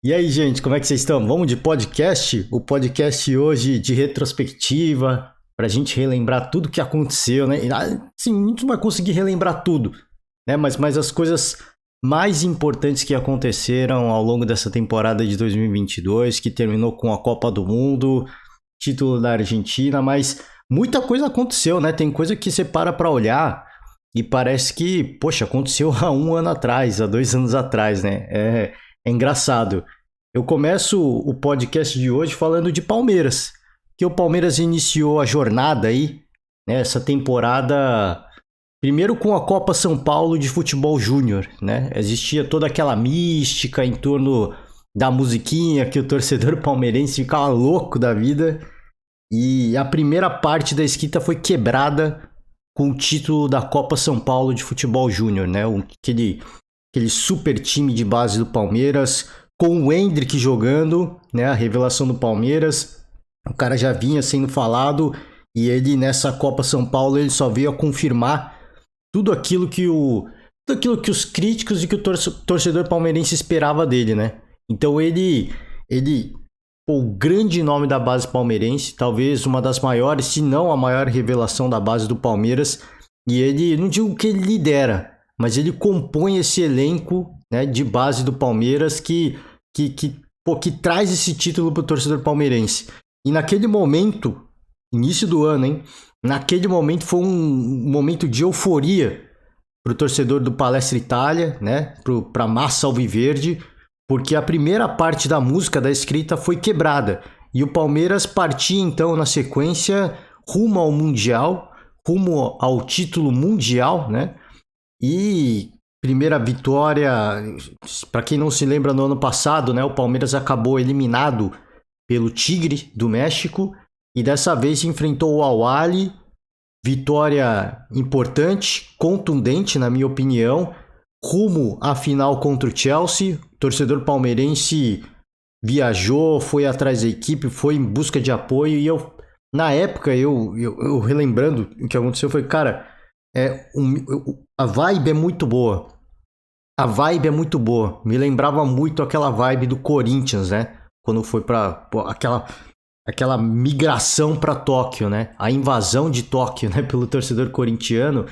E aí, gente, como é que vocês estão? Vamos de podcast? O podcast hoje de retrospectiva, para a gente relembrar tudo que aconteceu, né? Sim, a gente não vai conseguir relembrar tudo, né? Mas as coisas mais importantes que aconteceram ao longo dessa temporada de 2022, que terminou com a Copa do Mundo, título da Argentina, mas muita coisa aconteceu, né? Tem coisa que você para olhar e parece que, poxa, aconteceu há um ano atrás, há 2 anos atrás, né? É engraçado. Eu começo o podcast de hoje falando de Palmeiras, que o Palmeiras iniciou a jornada aí, né, essa temporada, primeiro com a Copa São Paulo de Futebol Júnior, né? Existia toda aquela mística em torno da musiquinha que o torcedor palmeirense ficava louco da vida. E a primeira parte da escrita foi quebrada com o título da Copa São Paulo de Futebol Júnior, né? Aquele super time de base do Palmeiras, com o Endrick jogando, né? A revelação do Palmeiras. O cara já vinha sendo falado e ele nessa Copa São Paulo ele só veio a confirmar tudo aquilo que os críticos e que o torcedor palmeirense esperava dele, né? Então ele o grande nome da base palmeirense, talvez uma das maiores, se não a maior revelação da base do Palmeiras. E ele, não digo que ele lidera, mas ele compõe esse elenco, né, de base do Palmeiras que traz esse título para o torcedor palmeirense. E naquele momento, início do ano, hein? Naquele momento foi um momento de euforia para o torcedor do Palestra Itália, né? Para a massa alviverde, porque a primeira parte da música, da escrita, foi quebrada. E o Palmeiras partia então na sequência rumo ao Mundial, rumo ao título mundial, né? E primeira vitória, para quem não se lembra, no ano passado, né, o Palmeiras acabou eliminado pelo Tigre do México e dessa vez enfrentou o Al-Ahly. Vitória importante, contundente na minha opinião, rumo à final contra o Chelsea. O torcedor palmeirense viajou, foi atrás da equipe, foi em busca de apoio e na época, eu relembrando o que aconteceu, foi, cara, a vibe é muito boa. A vibe é muito boa. Me lembrava muito aquela vibe do Corinthians, né? Quando foi para aquela migração para Tóquio, né? A invasão de Tóquio, né? Pelo torcedor corintiano.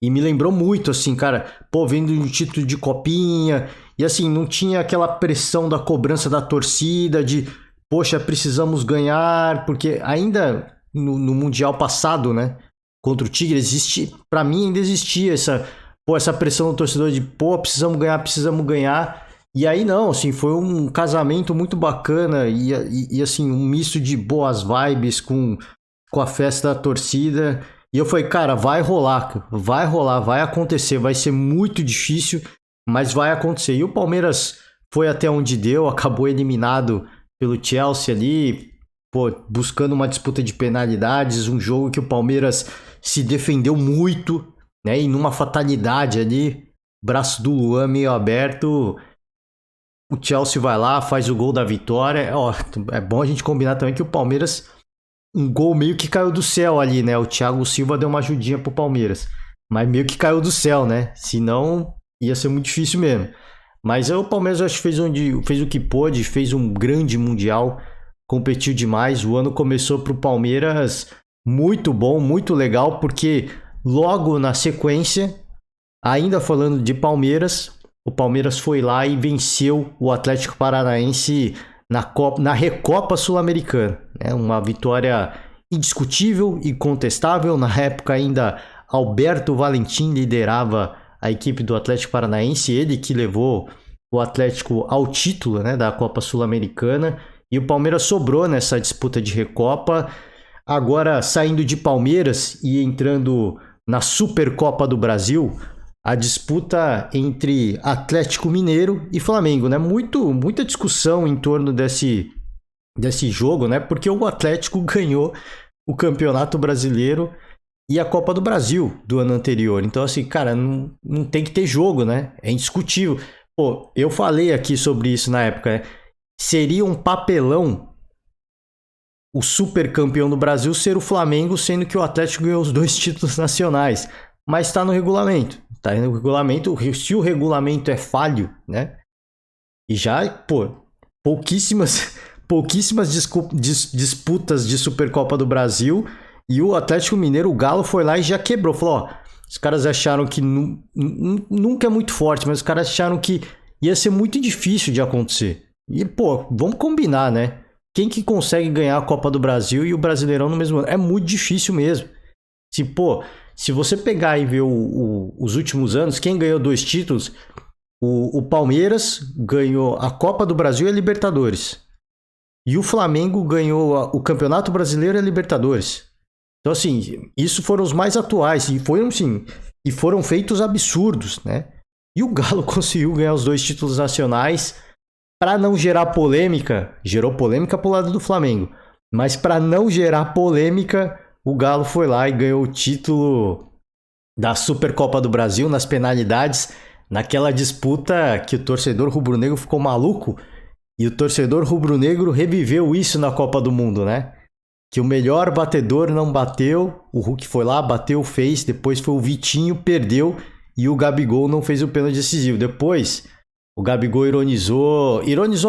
E me lembrou muito, assim, cara, pô, vendo um título de copinha. E assim, não tinha aquela pressão da cobrança da torcida, de, poxa, precisamos ganhar, porque ainda no Mundial passado, né? Contra o Tigre, existe, para mim ainda existia essa pressão do torcedor de, pô, precisamos ganhar, precisamos ganhar. E aí não, assim, foi um casamento muito bacana e assim, um misto de boas vibes com a festa da torcida. E eu falei, cara, vai rolar, vai acontecer, vai ser muito difícil, mas vai acontecer. E o Palmeiras foi até onde deu, acabou eliminado pelo Chelsea ali, pô, buscando uma disputa de penalidades, um jogo que o Palmeiras se defendeu muito, né? E numa fatalidade ali, braço do Luan meio aberto, o Chelsea vai lá, faz o gol da vitória. Ó, é bom a gente combinar também que o Palmeiras, um gol meio que caiu do céu ali, né? O Thiago Silva deu uma ajudinha pro Palmeiras, mas meio que caiu do céu, né? Senão ia ser muito difícil mesmo. Mas o Palmeiras acho que fez o que pôde, fez um grande mundial, competiu demais. O ano começou pro Palmeiras muito bom, muito legal, porque logo na sequência, ainda falando de Palmeiras, o Palmeiras foi lá e venceu o Atlético Paranaense na Recopa Sul-Americana. Né? Uma vitória indiscutível e contestável. Na época ainda Alberto Valentim liderava a equipe do Atlético Paranaense, ele que levou o Atlético ao título, né, da Copa Sul-Americana. E o Palmeiras sobrou nessa disputa de Recopa. Agora, saindo de Palmeiras e entrando na Supercopa do Brasil, a disputa entre Atlético Mineiro e Flamengo, né? Muita discussão em torno desse jogo, né? Porque o Atlético ganhou o Campeonato Brasileiro e a Copa do Brasil do ano anterior. Então, assim, cara, não tem que ter jogo, né? É indiscutível. Pô, eu falei aqui sobre isso na época, né? Seria um papelão o super campeão do Brasil ser o Flamengo, sendo que o Atlético ganhou os 2 títulos nacionais. Mas está no regulamento. Tá no regulamento. Se o regulamento é falho, né? E já, pô, pouquíssimas, pouquíssimas disputas de Supercopa do Brasil, e o Atlético Mineiro, o Galo, foi lá e já quebrou. Falou, ó, os caras acharam que nunca é muito forte, mas os caras acharam que ia ser muito difícil de acontecer. E, pô, vamos combinar, né? Quem que consegue ganhar a Copa do Brasil e o Brasileirão no mesmo ano? É muito difícil mesmo. Se você pegar e ver os últimos anos, quem ganhou 2 títulos, o Palmeiras ganhou a Copa do Brasil e a Libertadores. E o Flamengo ganhou o Campeonato Brasileiro e a Libertadores. Então, assim, isso foram os mais atuais. E foram feitos absurdos, né? E o Galo conseguiu ganhar os 2 títulos nacionais para não gerar polêmica. Gerou polêmica pro lado do Flamengo. Mas para não gerar polêmica, o Galo foi lá e ganhou o título da Supercopa do Brasil nas penalidades, naquela disputa que o torcedor rubro-negro ficou maluco. E o torcedor rubro-negro reviveu isso na Copa do Mundo, né? Que o melhor batedor não bateu, o Hulk foi lá, bateu, fez, depois foi o Vitinho, perdeu, e o Gabigol não fez o pênalti decisivo. Depois, o Gabigol ironizou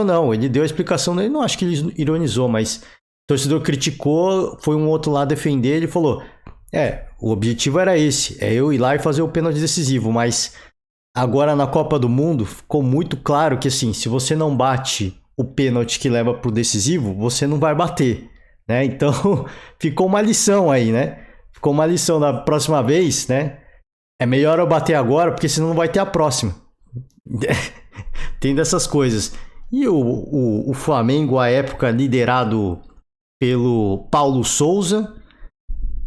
não, ele deu a explicação, eu não acho que ele ironizou, mas o torcedor criticou, foi um outro lá defender, ele falou, o objetivo era esse, é eu ir lá e fazer o pênalti decisivo, mas agora na Copa do Mundo ficou muito claro que assim, se você não bate o pênalti que leva pro decisivo, você não vai bater, né? Então ficou uma lição aí, né? Ficou uma lição da próxima vez, né? É melhor eu bater agora, porque senão não vai ter a próxima. Tem dessas coisas. E o Flamengo, à época, liderado pelo Paulo Souza,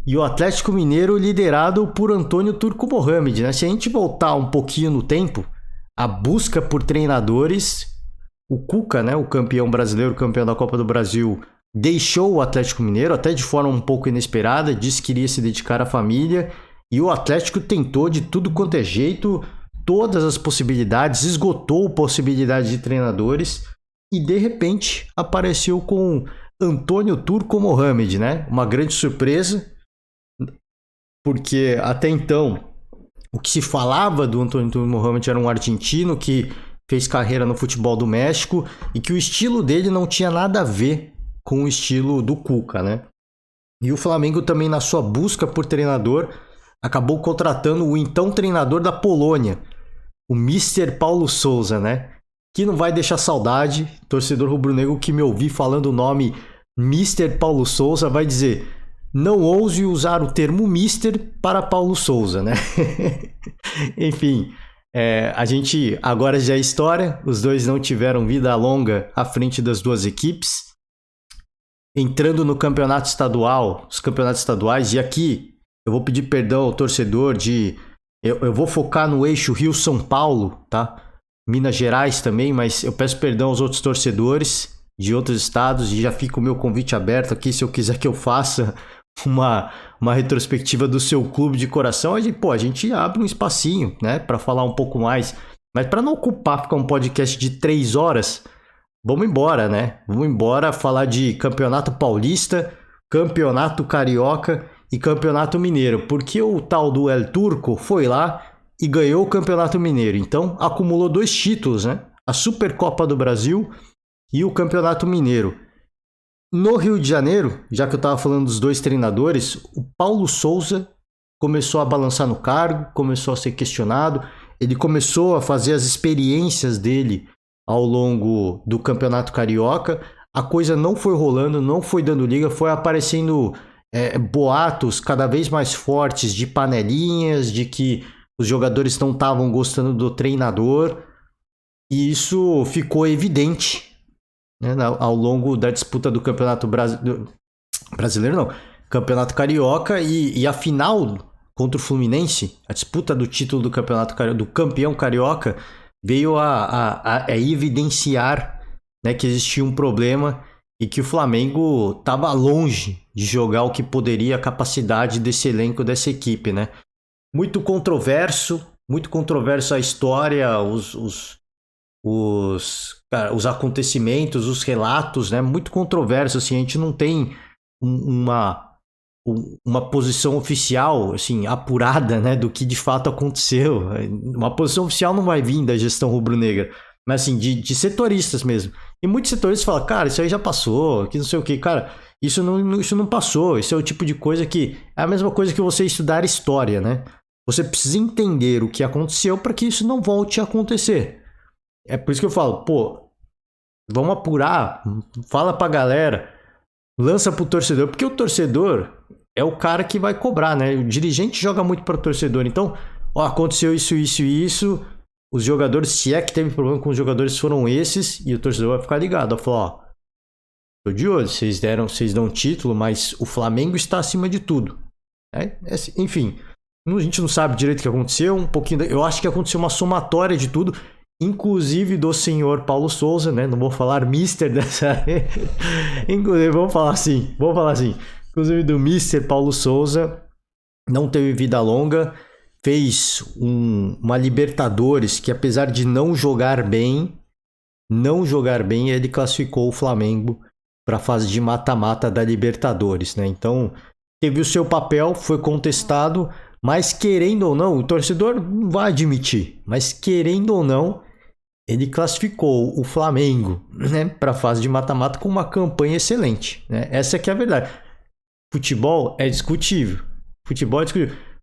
e o Atlético Mineiro liderado por Antônio Turco Mohamed, né? Se a gente voltar um pouquinho no tempo, a busca por treinadores, o Cuca, né, o campeão brasileiro, campeão da Copa do Brasil, deixou o Atlético Mineiro, até de forma um pouco inesperada, disse que iria se dedicar à família, e o Atlético tentou de tudo quanto é jeito, todas as possibilidades, esgotou a possibilidade de treinadores, e de repente apareceu com Antônio Turco Mohamed, né? Uma grande surpresa, porque até então o que se falava do Antônio Turco Mohamed era um argentino que fez carreira no futebol do México e que o estilo dele não tinha nada a ver com o estilo do Cuca, né? E o Flamengo também, na sua busca por treinador, acabou contratando o então treinador da Polônia, o Mister Paulo Souza, né? Que não vai deixar saudade, torcedor rubro-negro que me ouvir falando o nome Mister Paulo Souza vai dizer: não ouse usar o termo Mister para Paulo Souza, né? Enfim, a gente agora já é história, os dois não tiveram vida longa à frente das duas equipes. Entrando no campeonato estadual, os campeonatos estaduais, e aqui eu vou pedir perdão ao torcedor eu vou focar no eixo Rio-São Paulo, tá? Minas Gerais também, mas eu peço perdão aos outros torcedores de outros estados e já fica o meu convite aberto aqui, se eu quiser que eu faça uma retrospectiva do seu clube de coração, a gente abre um espacinho, né, para falar um pouco mais, mas para não ficar um podcast de 3 horas, vamos embora, né? Vamos embora falar de Campeonato Paulista, Campeonato Carioca e Campeonato Mineiro, porque o tal do El Turco foi lá e ganhou o Campeonato Mineiro, então acumulou 2 títulos, né? A Supercopa do Brasil e o Campeonato Mineiro. No Rio de Janeiro, já que eu estava falando dos 2 treinadores, o Paulo Souza começou a balançar no cargo, começou a ser questionado, ele começou a fazer as experiências dele ao longo do Campeonato Carioca, a coisa não foi rolando, não foi dando liga, foi aparecendo boatos cada vez mais fortes de panelinhas, de que os jogadores não estavam gostando do treinador, e isso ficou evidente, né, ao longo da disputa do Campeonato Brasileiro, não, Campeonato Carioca, e a final contra o Fluminense, a disputa do título do Campeonato do campeão carioca, veio a evidenciar, né, que existia um problema e que o Flamengo estava longe de jogar o que poderia, a capacidade desse elenco, dessa equipe, né? Muito controverso a história, os acontecimentos, os relatos, né? Muito controverso, assim, a gente não tem uma posição oficial, assim, apurada, né, do que de fato aconteceu. Uma posição oficial não vai vir da gestão rubro-negra, mas assim, de setoristas mesmo. E muitos setores falam, cara, isso aí já passou, que não sei o que, cara, isso não passou, isso é o tipo de coisa que é a mesma coisa que você estudar história, né? Você precisa entender o que aconteceu para que isso não volte a acontecer. É por isso que eu falo, pô, vamos apurar, fala pra galera, lança pro torcedor, porque o torcedor é o cara que vai cobrar, né? O dirigente joga muito para o torcedor, então, ó, aconteceu isso, isso e isso, os jogadores, se é que teve problema com os jogadores, foram esses, e o torcedor vai ficar ligado, vai falar, ó, tô de olho, vocês dão título, mas o Flamengo está acima de tudo. Enfim, a gente não sabe direito o que aconteceu, eu acho que aconteceu uma somatória de tudo, inclusive do senhor Paulo Souza, né? Não vou falar Mister dessa inclusive, vamos falar assim, inclusive do Mister Paulo Souza, não teve vida longa, fez uma Libertadores que, apesar de não jogar bem, ele classificou o Flamengo para a fase de mata-mata da Libertadores, né? Então, teve o seu papel, foi contestado, mas querendo ou não, o torcedor não vai admitir, mas querendo ou não, ele classificou o Flamengo, né, para a fase de mata-mata com uma campanha excelente, né? Essa é que é a verdade. Futebol é discutível.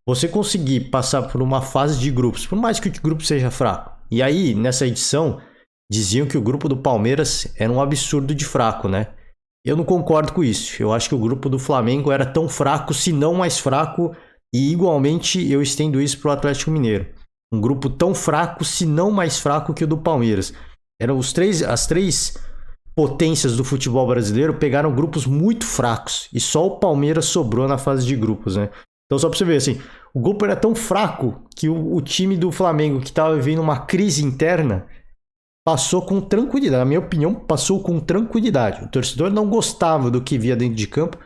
Você conseguir passar por uma fase de grupos, por mais que o grupo seja fraco. E aí, nessa edição, diziam que o grupo do Palmeiras era um absurdo de fraco, né? Eu não concordo com isso. Eu acho que o grupo do Flamengo era tão fraco, se não mais fraco, e igualmente eu estendo isso para o Atlético Mineiro. Um grupo tão fraco, se não mais fraco que o do Palmeiras. Eram as três potências do futebol brasileiro pegaram grupos muito fracos e só o Palmeiras sobrou na fase de grupos, né? Então só para você ver, assim, o grupo era tão fraco que o time do Flamengo, que estava vivendo uma crise interna, passou com tranquilidade. Na minha opinião, passou com tranquilidade. O torcedor não gostava do que via dentro de campo,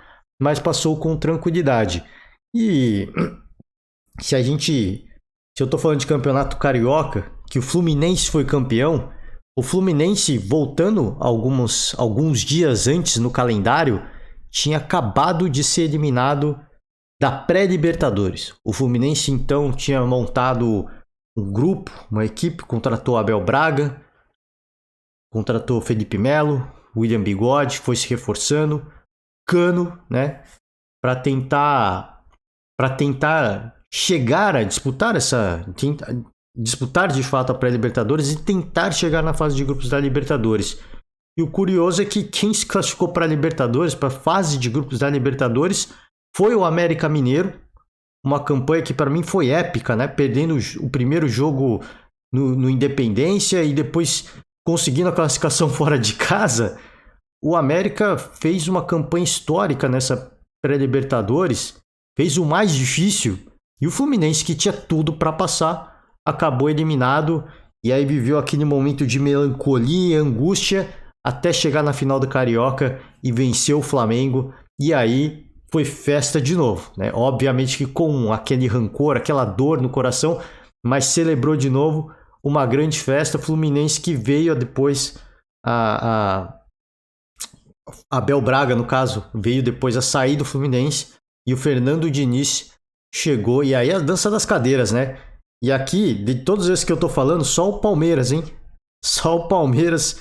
mas passou com tranquilidade. E se eu tô falando de campeonato carioca, que o Fluminense foi campeão, o Fluminense, voltando alguns dias antes no calendário, tinha acabado de ser eliminado da pré-Libertadores. O Fluminense, então, tinha montado um grupo, uma equipe, contratou Abel Braga, contratou Felipe Melo, William Bigode, foi se reforçando, Cano, né, para tentar chegar a disputar de fato a pré-Libertadores e tentar chegar na fase de grupos da Libertadores. E o curioso é que quem se classificou para a Libertadores, para a fase de grupos da Libertadores, foi o América Mineiro, uma campanha que para mim foi épica, né? Perdendo o primeiro jogo no Independência e depois conseguindo a classificação fora de casa. O América fez uma campanha histórica nessa pré-Libertadores, fez o mais difícil, e o Fluminense, que tinha tudo para passar, acabou eliminado, e aí viveu aquele momento de melancolia e angústia até chegar na final do Carioca e vencer o Flamengo, e aí foi festa de novo, né? Obviamente que com aquele rancor, aquela dor no coração, mas celebrou de novo uma grande festa. Fluminense que veio depois a Abel Braga, no caso, veio depois a sair do Fluminense, e o Fernando Diniz chegou, e aí a dança das cadeiras, né? E aqui, de todos esses que eu tô falando, só o Palmeiras, hein? Só o Palmeiras,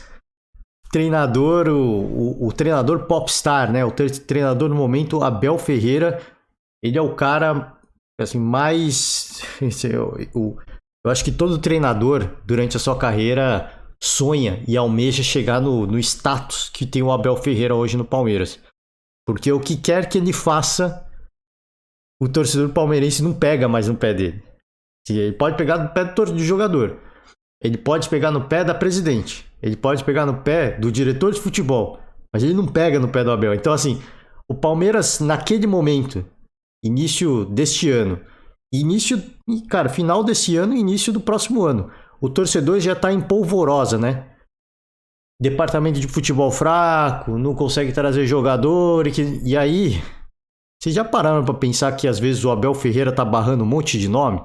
treinador, o treinador popstar, né? O treinador no momento, Abel Ferreira, ele é o cara, assim, mais... Eu acho que todo treinador, durante a sua carreira, sonha e almeja chegar no status que tem o Abel Ferreira hoje no Palmeiras. Porque o que quer que ele faça, o torcedor palmeirense não pega mais no pé dele. Ele pode pegar no pé do jogador, ele pode pegar no pé da presidente, ele pode pegar no pé do diretor de futebol, mas ele não pega no pé do Abel. Então, assim, o Palmeiras, naquele momento, início deste ano, final desse ano e início do próximo ano, o torcedor já está em polvorosa, né? Departamento de futebol fraco, não consegue trazer jogador, e aí... Vocês já pararam para pensar que às vezes o Abel Ferreira tá barrando um monte de nome?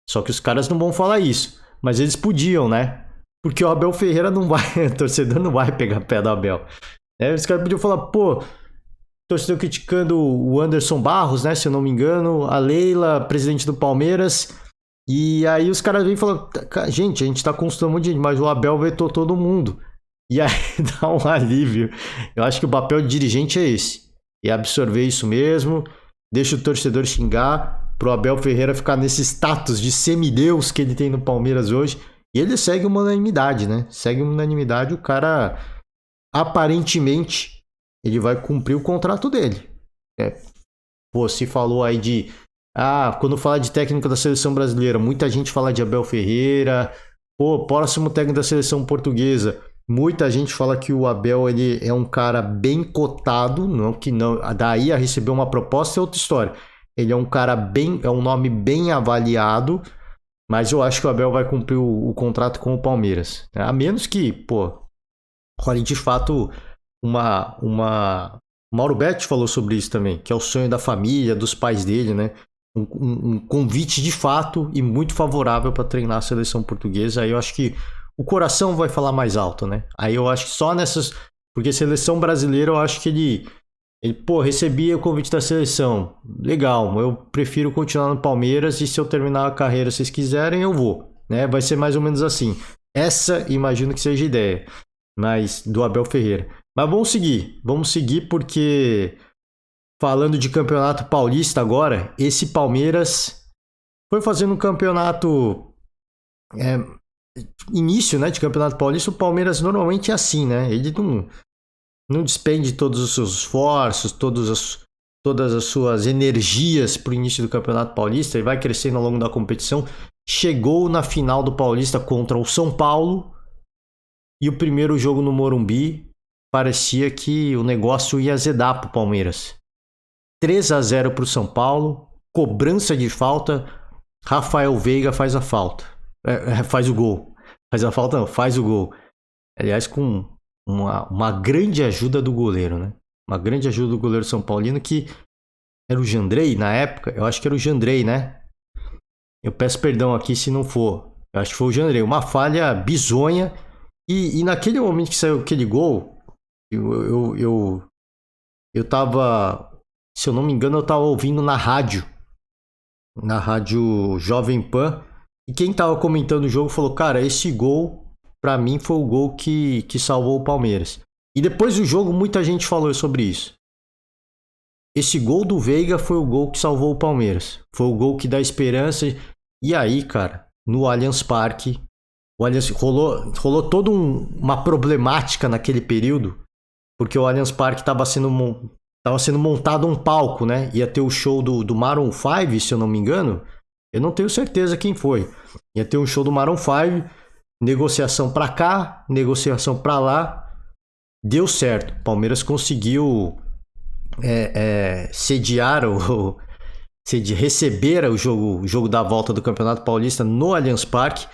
Só que os caras não vão falar isso. Mas eles podiam, né? Porque o Abel Ferreira não vai... O torcedor não vai pegar pé do Abel. Os caras podiam falar, pô... Torcedor criticando o Anderson Barros, né? Se eu não me engano. A Leila, presidente do Palmeiras. E aí os caras vêm e falam... Gente, a gente tá consultando um monte de gente, mas o Abel vetou todo mundo. E aí dá um alívio. Eu acho que o papel de dirigente é esse. É absorver isso mesmo, deixa o torcedor xingar, pro Abel Ferreira ficar nesse status de semideus que ele tem no Palmeiras hoje. E ele segue uma unanimidade, né? Segue uma unanimidade, o cara aparentemente ele vai cumprir o contrato dele. É. Pô, se falou aí de... Ah, quando fala de técnico da seleção brasileira, muita gente fala de Abel Ferreira. Pô, próximo técnico da seleção portuguesa. Muita gente fala que o Abel ele é um cara bem cotado, não que não, daí a receber uma proposta é outra história. Ele é um cara bem, é um nome bem avaliado, mas eu acho que o Abel vai cumprir o contrato com o Palmeiras. A menos que, pô, role de fato uma Mauro Betti falou sobre isso também, que é o sonho da família, dos pais dele, né? Um convite de fato e muito favorável para treinar a seleção portuguesa. Aí eu acho que o coração vai falar mais alto, né? Aí eu acho que só nessas. Porque seleção brasileira eu acho que pô, recebia o convite da seleção. Legal, eu prefiro continuar no Palmeiras e se eu terminar a carreira, se vocês quiserem, eu vou. Né? Vai ser mais ou menos assim. Essa, imagino que seja a ideia. Mas do Abel Ferreira. Mas vamos seguir porque falando de campeonato paulista agora, esse Palmeiras foi fazendo um campeonato início, né, de campeonato paulista. O Palmeiras normalmente é assim, né? Ele não despende todos os seus esforços, todas as suas energias para o início do campeonato paulista. Ele vai crescendo ao longo da competição. Chegou na final do Paulista contra o São Paulo. E o primeiro jogo no Morumbi parecia que o negócio ia azedar para o Palmeiras. 3-0 para o São Paulo, cobrança de falta, Rafael Veiga faz a falta. Faz o gol. Faz a falta não, faz o gol. Aliás, com uma grande ajuda do goleiro, né? Uma grande ajuda do goleiro São Paulino, que era o Jandrei na época. Eu acho que era o Jandrei, né? Eu peço perdão aqui se não for. Eu acho que foi o Jandrei. Uma falha bizonha. E naquele momento que saiu aquele gol, eu tava, se eu não me engano, eu tava ouvindo na rádio Jovem Pan, e quem tava comentando o jogo falou, cara, esse gol, pra mim, foi o gol que salvou o Palmeiras. E depois do jogo, muita gente falou sobre isso. Esse gol do Veiga foi o gol que salvou o Palmeiras. Foi o gol que dá esperança. E aí, cara, no Allianz Parque, rolou toda uma problemática naquele período, porque o Allianz Parque estava sendo montado um palco, né? Ia ter o show do Maroon 5, se eu não me engano. Eu não tenho certeza quem foi. Ia ter um show do Maroon 5, negociação para cá, negociação para lá. Deu certo. O Palmeiras conseguiu receber o jogo da volta do Campeonato Paulista no Allianz Parque.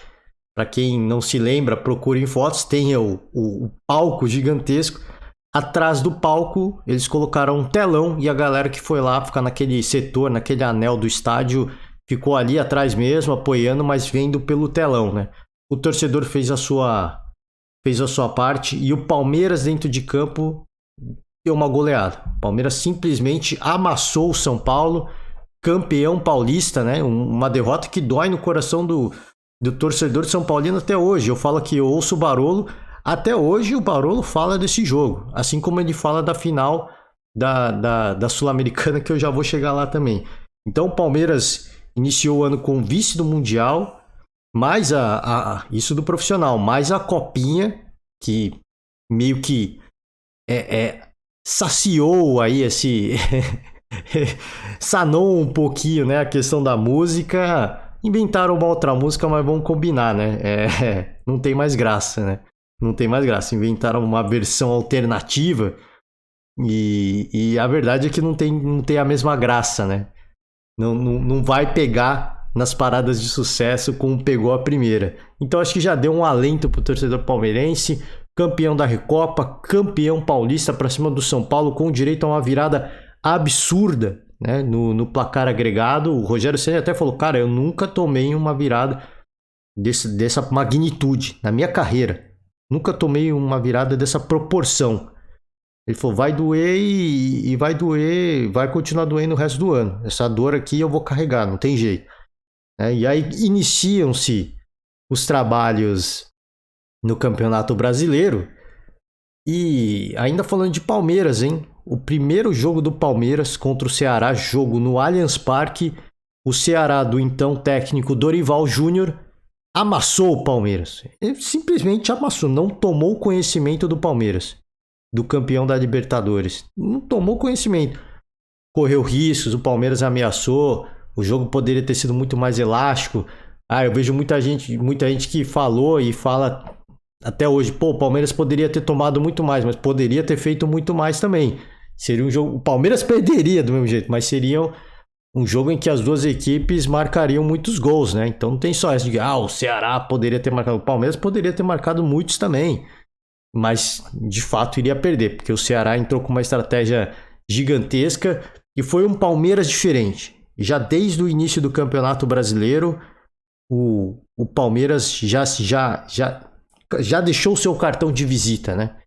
Para quem não se lembra, procure em fotos, tem o palco gigantesco. Atrás do palco, eles colocaram um telão e a galera que foi lá ficar naquele setor, naquele anel do estádio, ficou ali atrás mesmo, apoiando, mas vendo pelo telão, né? O torcedor fez a sua parte e o Palmeiras dentro de campo deu uma goleada. O Palmeiras simplesmente amassou o São Paulo, campeão paulista, né? Uma derrota que dói no coração do torcedor de São Paulino até hoje. Eu falo que eu ouço o Barolo, até hoje o Barolo fala desse jogo, assim como ele fala da final da Sul-Americana, que eu já vou chegar lá também. Então o Palmeiras iniciou o ano com vice do Mundial, mais isso do profissional, mais a copinha, que meio que saciou aí sanou um pouquinho, né, a questão da música. Inventaram uma outra música, mas vamos combinar, né? Não tem mais graça, né? Não tem mais graça. Inventaram uma versão alternativa e a verdade é que não tem a mesma graça, né? Não vai pegar nas paradas de sucesso como pegou a primeira. Então acho que já deu um alento pro torcedor palmeirense. Campeão da Recopa, campeão paulista para cima do São Paulo, com direito a uma virada absurda, né, no placar agregado. O Rogério Ceni até falou, cara, eu nunca tomei uma virada dessa magnitude na minha carreira. Nunca tomei uma virada dessa proporção. Ele falou, vai doer e vai doer, vai continuar doendo o resto do ano. Essa dor aqui eu vou carregar, não tem jeito. E aí iniciam-se os trabalhos no Campeonato Brasileiro. E ainda falando de Palmeiras, hein? O primeiro jogo do Palmeiras contra o Ceará, jogo no Allianz Parque, o Ceará do então técnico Dorival Júnior amassou o Palmeiras. Ele simplesmente amassou, não tomou conhecimento do Palmeiras, do campeão da Libertadores. Não tomou conhecimento. Correu riscos, o Palmeiras ameaçou, o jogo poderia ter sido muito mais elástico. Eu vejo muita gente que falou e fala até hoje, o Palmeiras poderia ter tomado muito mais, mas poderia ter feito muito mais também. Seria um jogo, o Palmeiras perderia do mesmo jeito, mas seria um jogo em que as duas equipes marcariam muitos gols, né? Então não tem só essa de o Ceará poderia ter marcado, o Palmeiras poderia ter marcado muitos também, mas de fato iria perder, porque o Ceará entrou com uma estratégia gigantesca e foi um Palmeiras diferente. Já desde o início do Campeonato Brasileiro, o Palmeiras já deixou o seu cartão de visita, né?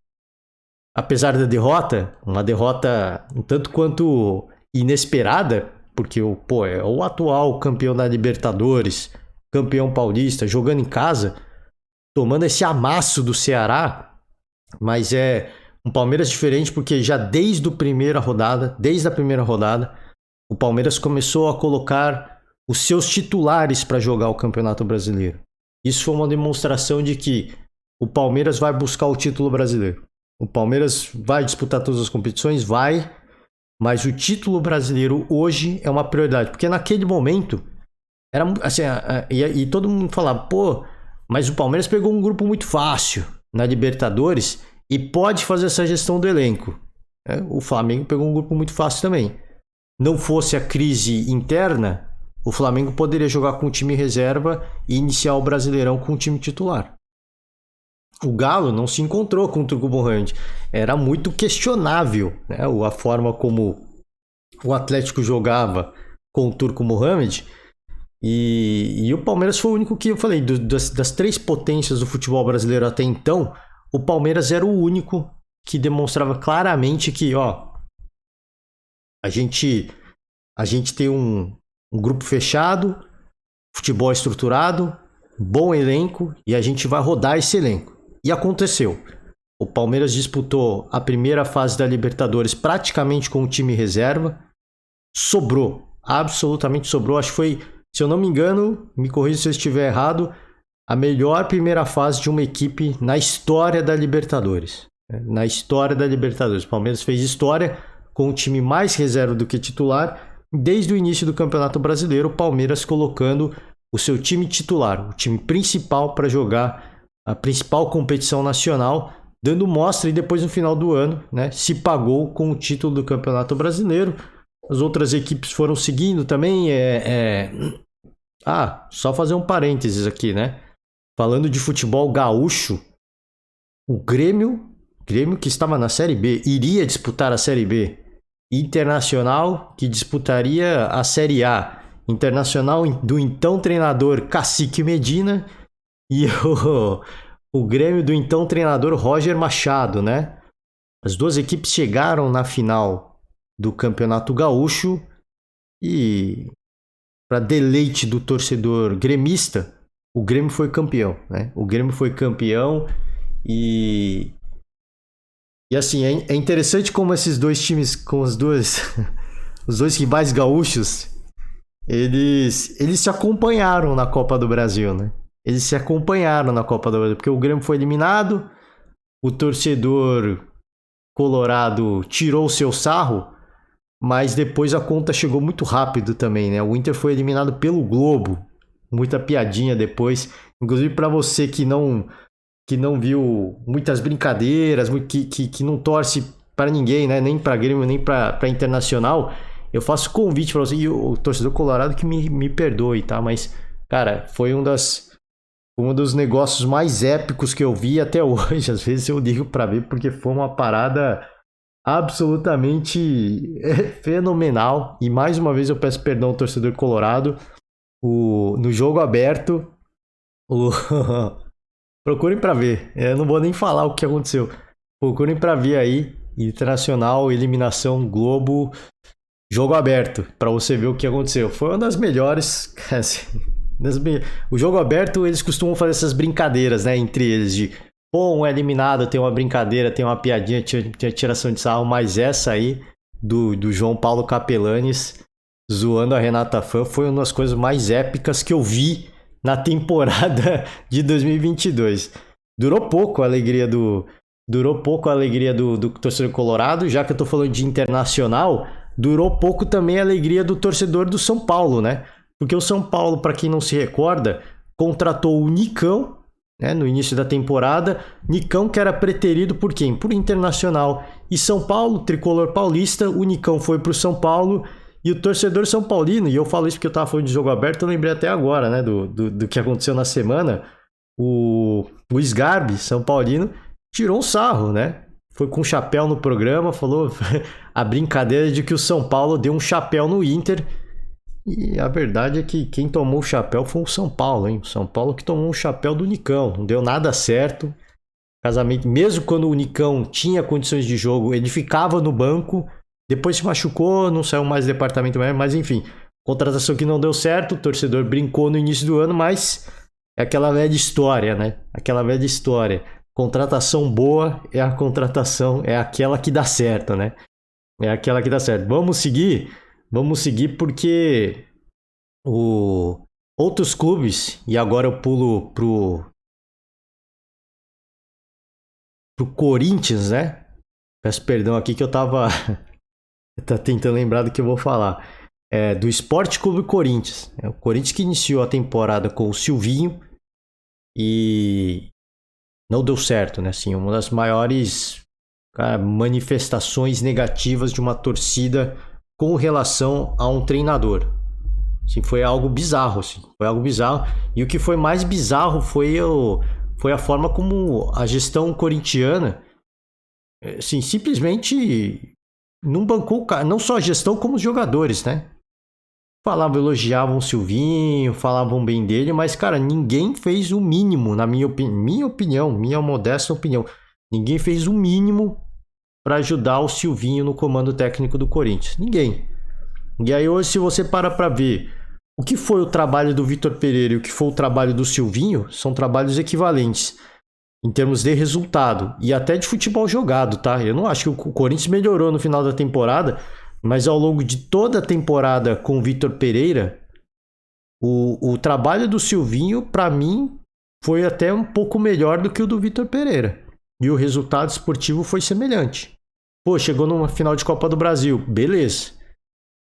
Apesar da derrota, uma derrota um tanto quanto inesperada, porque é o atual campeão da Libertadores, campeão paulista, jogando em casa, tomando esse amasso do Ceará, mas é um Palmeiras diferente porque já desde a primeira rodada, o Palmeiras começou a colocar os seus titulares para jogar o Campeonato Brasileiro. Isso foi uma demonstração de que o Palmeiras vai buscar o título brasileiro. O Palmeiras vai disputar todas as competições? Vai, mas o título brasileiro hoje é uma prioridade, porque naquele momento era assim, e todo mundo falava, mas o Palmeiras pegou um grupo muito fácil na Libertadores e pode fazer essa gestão do elenco. O Flamengo pegou um grupo muito fácil também. Não fosse a crise interna, o Flamengo poderia jogar com o time reserva e iniciar o Brasileirão com o time titular. O Galo não se encontrou com o Turco Mohamed. Era muito questionável, né, a forma como o Atlético jogava com o Turco Mohamed. E o Palmeiras foi o único que, eu falei, das três potências do futebol brasileiro até então, o Palmeiras era o único que demonstrava claramente que a gente tem um grupo fechado, futebol estruturado, bom elenco e a gente vai rodar esse elenco. E aconteceu. O Palmeiras disputou a primeira fase da Libertadores praticamente com o time reserva. Sobrou. Absolutamente sobrou. Acho que foi, se eu não me engano, me corrija se eu estiver errado, a melhor primeira fase de uma equipe na história da Libertadores. Na história da Libertadores. O Palmeiras fez história com o time mais reserva do que titular. Desde o início do Campeonato Brasileiro, o Palmeiras colocando o seu time titular, o time principal para jogar a principal competição nacional, dando mostra e depois no final do ano, né, se pagou com o título do Campeonato Brasileiro. As outras equipes foram seguindo também. Só fazer um parênteses aqui, né? Falando de futebol gaúcho, o Grêmio que estava na Série B, iria disputar a Série B. Internacional, que disputaria a Série A. Internacional do então treinador Cacique Medina e o Grêmio do então treinador Roger Machado, né? As duas equipes chegaram na final do Campeonato Gaúcho e, para deleite do torcedor gremista, o Grêmio foi campeão, né? O Grêmio foi campeão e assim, é interessante como esses dois times, com os dois rivais gaúchos, eles se acompanharam na Copa do Brasil, né? Eles se acompanharam na Copa do Brasil, porque o Grêmio foi eliminado, o torcedor colorado tirou o seu sarro, mas depois a conta chegou muito rápido também, né? O Inter foi eliminado pelo Globo, muita piadinha depois, inclusive para você que não viu muitas brincadeiras, que não torce para ninguém, né? Nem para Grêmio, nem para Internacional, eu faço convite para você, e o torcedor colorado que me perdoe, tá? Mas, cara, foi um dos negócios mais épicos que eu vi até hoje. Às vezes eu ligo para ver, porque foi uma parada absolutamente fenomenal. E mais uma vez eu peço perdão ao torcedor colorado. No jogo aberto, procurem para ver. Eu não vou nem falar o que aconteceu. Procurem para ver aí. Internacional, eliminação, Globo, jogo aberto, para você ver o que aconteceu. Foi uma das melhores. Assim, o jogo aberto, eles costumam fazer essas brincadeiras, né, entre eles, de Pô, um eliminado, tem uma brincadeira, tem uma piadinha, tinha tiração de sarro, mas essa aí do João Paulo Capelanes zoando a Renata Fã foi uma das coisas mais épicas que eu vi na temporada de 2022. Durou pouco a alegria do torcedor colorado, já que eu tô falando de internacional, durou pouco também a alegria do torcedor do São Paulo, né? Porque o São Paulo, para quem não se recorda, contratou o Nicão, né, no início da temporada. Nicão que era preterido por quem? Por Internacional. E São Paulo, tricolor paulista, o Nicão foi pro São Paulo e o torcedor são paulino, e eu falo isso porque eu tava falando de jogo aberto, eu lembrei até agora, né, do que aconteceu na semana. O Sgarbi, São Paulino, tirou um sarro, né? Foi com um chapéu no programa, falou a brincadeira de que o São Paulo deu um chapéu no Inter. E a verdade é que quem tomou o chapéu foi o São Paulo, hein? O São Paulo que tomou um chapéu do Nicão. Não deu nada certo. Casamento, mesmo quando o Nicão tinha condições de jogo, ele ficava no banco. Depois se machucou, não saiu mais do departamento médico, mas enfim. Contratação que não deu certo, o torcedor brincou no início do ano, mas é aquela velha história, né? Aquela velha história. Contratação boa é a contratação, é aquela que dá certo, né? É aquela que dá certo. Vamos seguir? Vamos seguir porque outros clubes, e agora eu pulo pro Corinthians, né? Peço perdão aqui que eu tava tentando lembrar do que eu vou falar. Do Esporte Clube Corinthians. É o Corinthians que iniciou a temporada com o Silvinho e não deu certo, né? Assim, uma das maiores manifestações negativas de uma torcida com relação a um treinador. Assim, foi algo bizarro, assim. Foi algo bizarro. E o que foi mais bizarro foi a forma como a gestão corintiana, assim, simplesmente não bancou o cara. Não só a gestão, como os jogadores, né? Elogiavam o Silvinho, falavam bem dele, mas, cara, ninguém fez o mínimo, na minha opinião, minha modesta opinião. Ninguém fez o mínimo para ajudar o Silvinho no comando técnico do Corinthians. Ninguém. E aí hoje, se você para ver o que foi o trabalho do Vitor Pereira e o que foi o trabalho do Silvinho, são trabalhos equivalentes em termos de resultado e até de futebol jogado, tá? Eu não acho que o Corinthians melhorou no final da temporada, mas ao longo de toda a temporada com o Vitor Pereira, o trabalho do Silvinho, para mim, foi até um pouco melhor do que o do Vitor Pereira. E o resultado esportivo foi semelhante. Pô, chegou numa final de Copa do Brasil, beleza.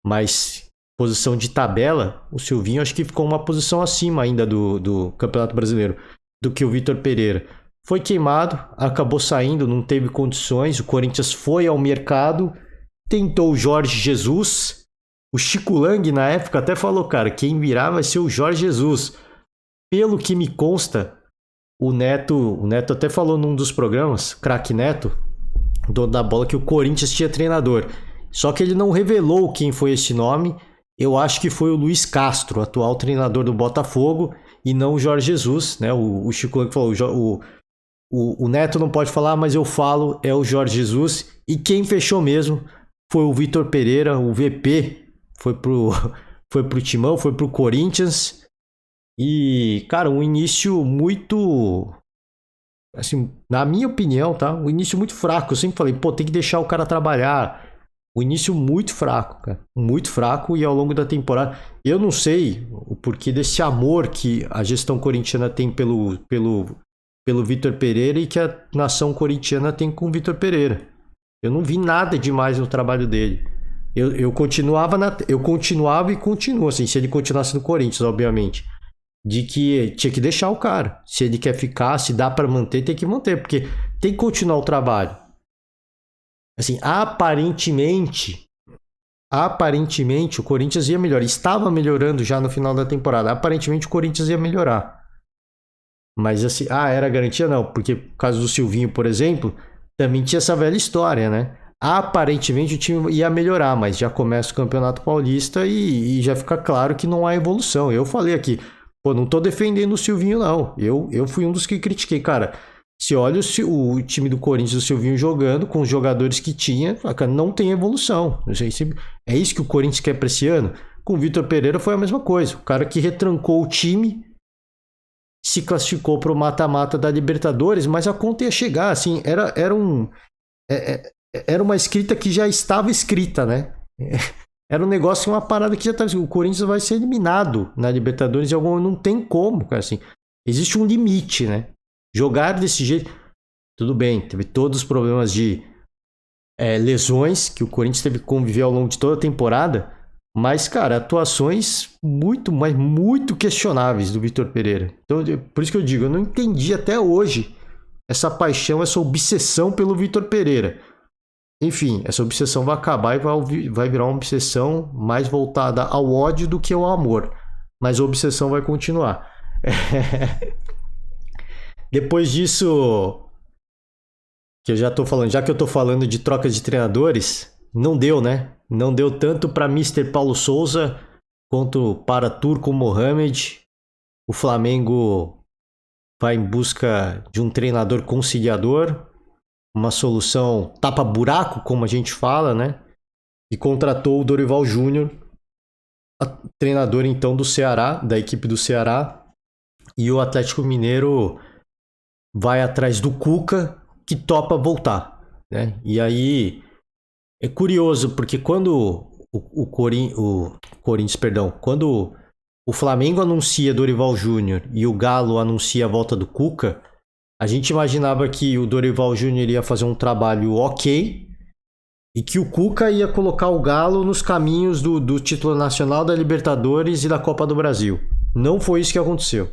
Mas posição de tabela, o Silvinho acho que ficou uma posição acima ainda do Campeonato Brasileiro, do que o Vitor Pereira. Foi queimado, acabou saindo, não teve condições, o Corinthians foi ao mercado, tentou o Jorge Jesus, o Chico Lang na época até falou, cara, quem virar vai ser o Jorge Jesus. Pelo que me consta, o Neto até falou num dos programas, craque Neto, dono da bola, que o Corinthians tinha treinador. Só que ele não revelou quem foi esse nome. Eu acho que foi o Luiz Castro, atual treinador do Botafogo, e não o Jorge Jesus, né? O Chico Lang falou, o Neto não pode falar, mas eu falo, é o Jorge Jesus. E quem fechou mesmo foi o Vitor Pereira, o VP, foi pro Timão, foi pro Corinthians. E, cara, um início muito, assim, na minha opinião, tá? Um início muito fraco. Eu sempre falei, pô, tem que deixar o cara trabalhar. O início muito fraco, cara. Muito fraco, e ao longo da temporada, eu não sei o porquê desse amor que a gestão corintiana tem pelo Vitor Pereira e que a nação corintiana tem com o Vitor Pereira. Eu não vi nada demais no trabalho dele. Eu continuava e continuo, assim, se ele continuasse no Corinthians, obviamente, de que tinha que deixar o cara. Se ele quer ficar, se dá para manter, tem que manter, porque tem que continuar o trabalho. Assim, aparentemente o Corinthians ia melhorar. Estava melhorando já no final da temporada. Aparentemente o Corinthians ia melhorar. Mas assim, era garantia? Não, porque por causa do Silvinho, por exemplo, também tinha essa velha história, né? Aparentemente o time ia melhorar, mas já começa o Campeonato Paulista e já fica claro que não há evolução. Eu falei aqui, pô, não tô defendendo o Silvinho, não. Eu fui um dos que critiquei, cara. Se olha o time do Corinthians, o Silvinho jogando com os jogadores que tinha, não tem evolução. É isso que o Corinthians quer para esse ano? Com o Vitor Pereira foi a mesma coisa. O cara que retrancou o time, se classificou para o mata-mata da Libertadores, mas a conta ia chegar, assim, era uma escrita que já estava escrita, né? Era um negócio, uma parada que já estava. O Corinthians vai ser eliminado na Libertadores, não tem como, cara, assim. Existe um limite, né? Jogar desse jeito, tudo bem, teve todos os problemas de lesões que o Corinthians teve que conviver ao longo de toda a temporada, mas, cara, atuações muito, mas muito questionáveis do Vitor Pereira. Então, por isso que eu digo, eu não entendi até hoje essa paixão, essa obsessão pelo Vitor Pereira. Enfim, essa obsessão vai acabar e vai virar uma obsessão mais voltada ao ódio do que ao amor. Mas a obsessão vai continuar. Depois disso, que eu já tô falando, já que eu tô falando de troca de treinadores, não deu, né? Não deu tanto para Mister Paulo Souza quanto para Turco Mohamed. O Flamengo vai em busca de um treinador conciliador, uma solução tapa-buraco, como a gente fala, né? E contratou o Dorival Júnior, treinador então do Ceará, da equipe do Ceará. E o Atlético Mineiro vai atrás do Cuca, que topa voltar, né? E aí é curioso, porque quando quando o Flamengo anuncia Dorival Júnior e o Galo anuncia a volta do Cuca, a gente imaginava que o Dorival Júnior ia fazer um trabalho ok e que o Cuca ia colocar o Galo nos caminhos do título nacional, da Libertadores e da Copa do Brasil. Não foi isso que aconteceu.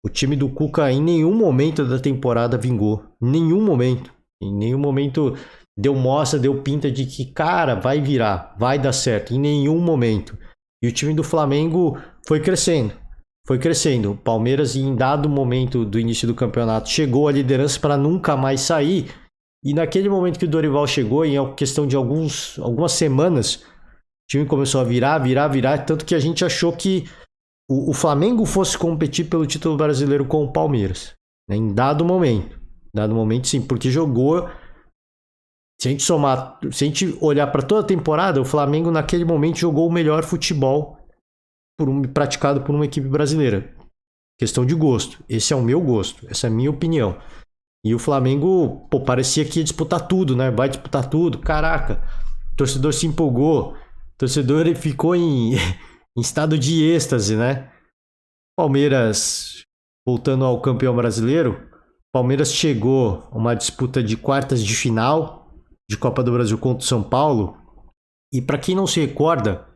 O time do Cuca em nenhum momento da temporada vingou. Nenhum momento. Em nenhum momento deu mostra, deu pinta de que, cara, vai virar, vai dar certo. Em nenhum momento. E o time do Flamengo foi crescendo. Foi crescendo. O Palmeiras, em dado momento do início do campeonato, chegou à liderança para nunca mais sair. E naquele momento que o Dorival chegou, em questão de algumas semanas, o time começou a virar. Tanto que a gente achou que o Flamengo fosse competir pelo título brasileiro com o Palmeiras. Né? Em dado momento. Dado momento, sim. Porque jogou... Se a gente olhar para toda a temporada, o Flamengo naquele momento jogou o melhor futebol praticado por uma equipe brasileira. Questão de gosto. Esse é o meu gosto. Essa é a minha opinião. E o Flamengo, parecia que ia disputar tudo, né? Vai disputar tudo. Caraca, o torcedor se empolgou. O torcedor ficou em estado de êxtase, né? Palmeiras, voltando ao campeão brasileiro, Palmeiras chegou a uma disputa de quartas de final de Copa do Brasil contra o São Paulo. E para quem não se recorda,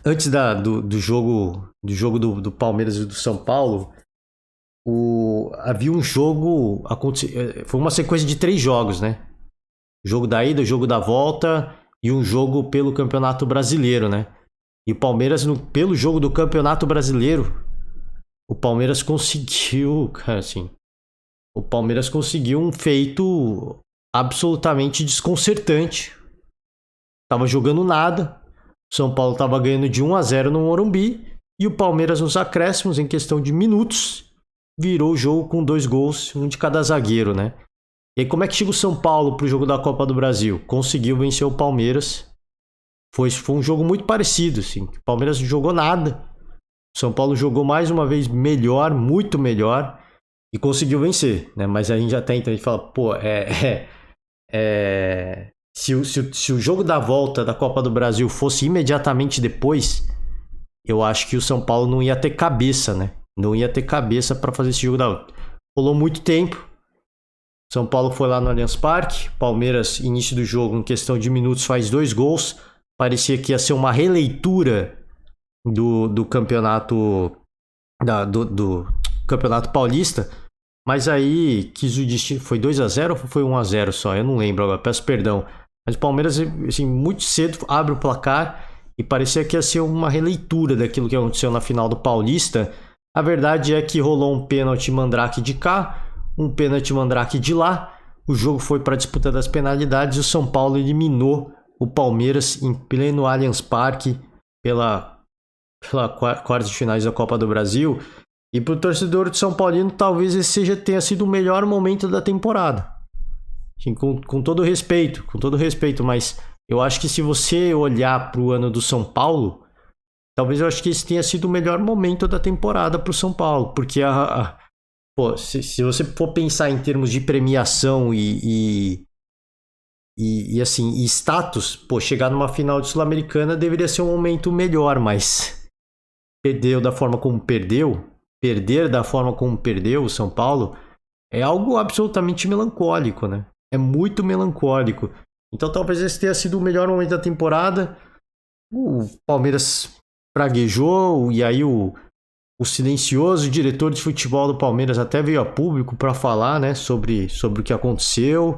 antes do jogo do Palmeiras e do São Paulo, havia um jogo, foi uma sequência de 3 jogos, né? O jogo da ida, o jogo da volta e um jogo pelo Campeonato Brasileiro, né? E o Palmeiras, pelo jogo do Campeonato Brasileiro, o Palmeiras conseguiu, cara, assim, o Palmeiras conseguiu um feito absolutamente desconcertante. Tava jogando nada. O São Paulo tava ganhando de 1-0 no Morumbi. E o Palmeiras, nos acréscimos, em questão de minutos, virou o jogo com 2 gols, um de cada zagueiro, né? E aí, como é que chega o São Paulo pro jogo da Copa do Brasil? Conseguiu vencer o Palmeiras. Foi um jogo muito parecido, assim. O Palmeiras não jogou nada. O São Paulo jogou mais uma vez melhor, muito melhor. E conseguiu vencer, né? Mas a gente até então a gente fala, se o jogo da volta da Copa do Brasil fosse imediatamente depois, eu acho que o São Paulo não ia ter cabeça, né? Não ia ter cabeça para fazer esse jogo da volta. Rolou muito tempo. São Paulo foi lá no Allianz Parque. Palmeiras, início do jogo, em questão de minutos, faz 2 gols. Parecia que ia ser uma releitura do campeonato do Campeonato Paulista, mas aí quis o destino. Foi 2-0 ou foi 1-0 só? Eu não lembro agora, peço perdão. Mas o Palmeiras, assim, muito cedo abre o placar e parecia que ia ser uma releitura daquilo que aconteceu na final do Paulista. A verdade é que rolou um pênalti Mandrake de cá, um pênalti Mandrake de lá. O jogo foi para a disputa das penalidades e o São Paulo eliminou o Palmeiras em pleno Allianz Parque pela quarta de finais da Copa do Brasil. E para o torcedor de São Paulino, talvez esse tenha sido o melhor momento da temporada. Assim, com todo respeito, mas eu acho que se você olhar para o ano do São Paulo, talvez eu acho que esse tenha sido o melhor momento da temporada para o São Paulo, porque pô, se você for pensar em termos de premiação e assim, e status, pô, chegar numa final de Sul-Americana deveria ser um momento melhor, mas perdeu da forma como perdeu, perder da forma como perdeu o São Paulo é algo absolutamente melancólico, né? É muito melancólico. Então talvez esse tenha sido o melhor momento da temporada. O Palmeiras praguejou e aí o silencioso diretor de futebol do Palmeiras até veio a público para falar, né, sobre o que aconteceu.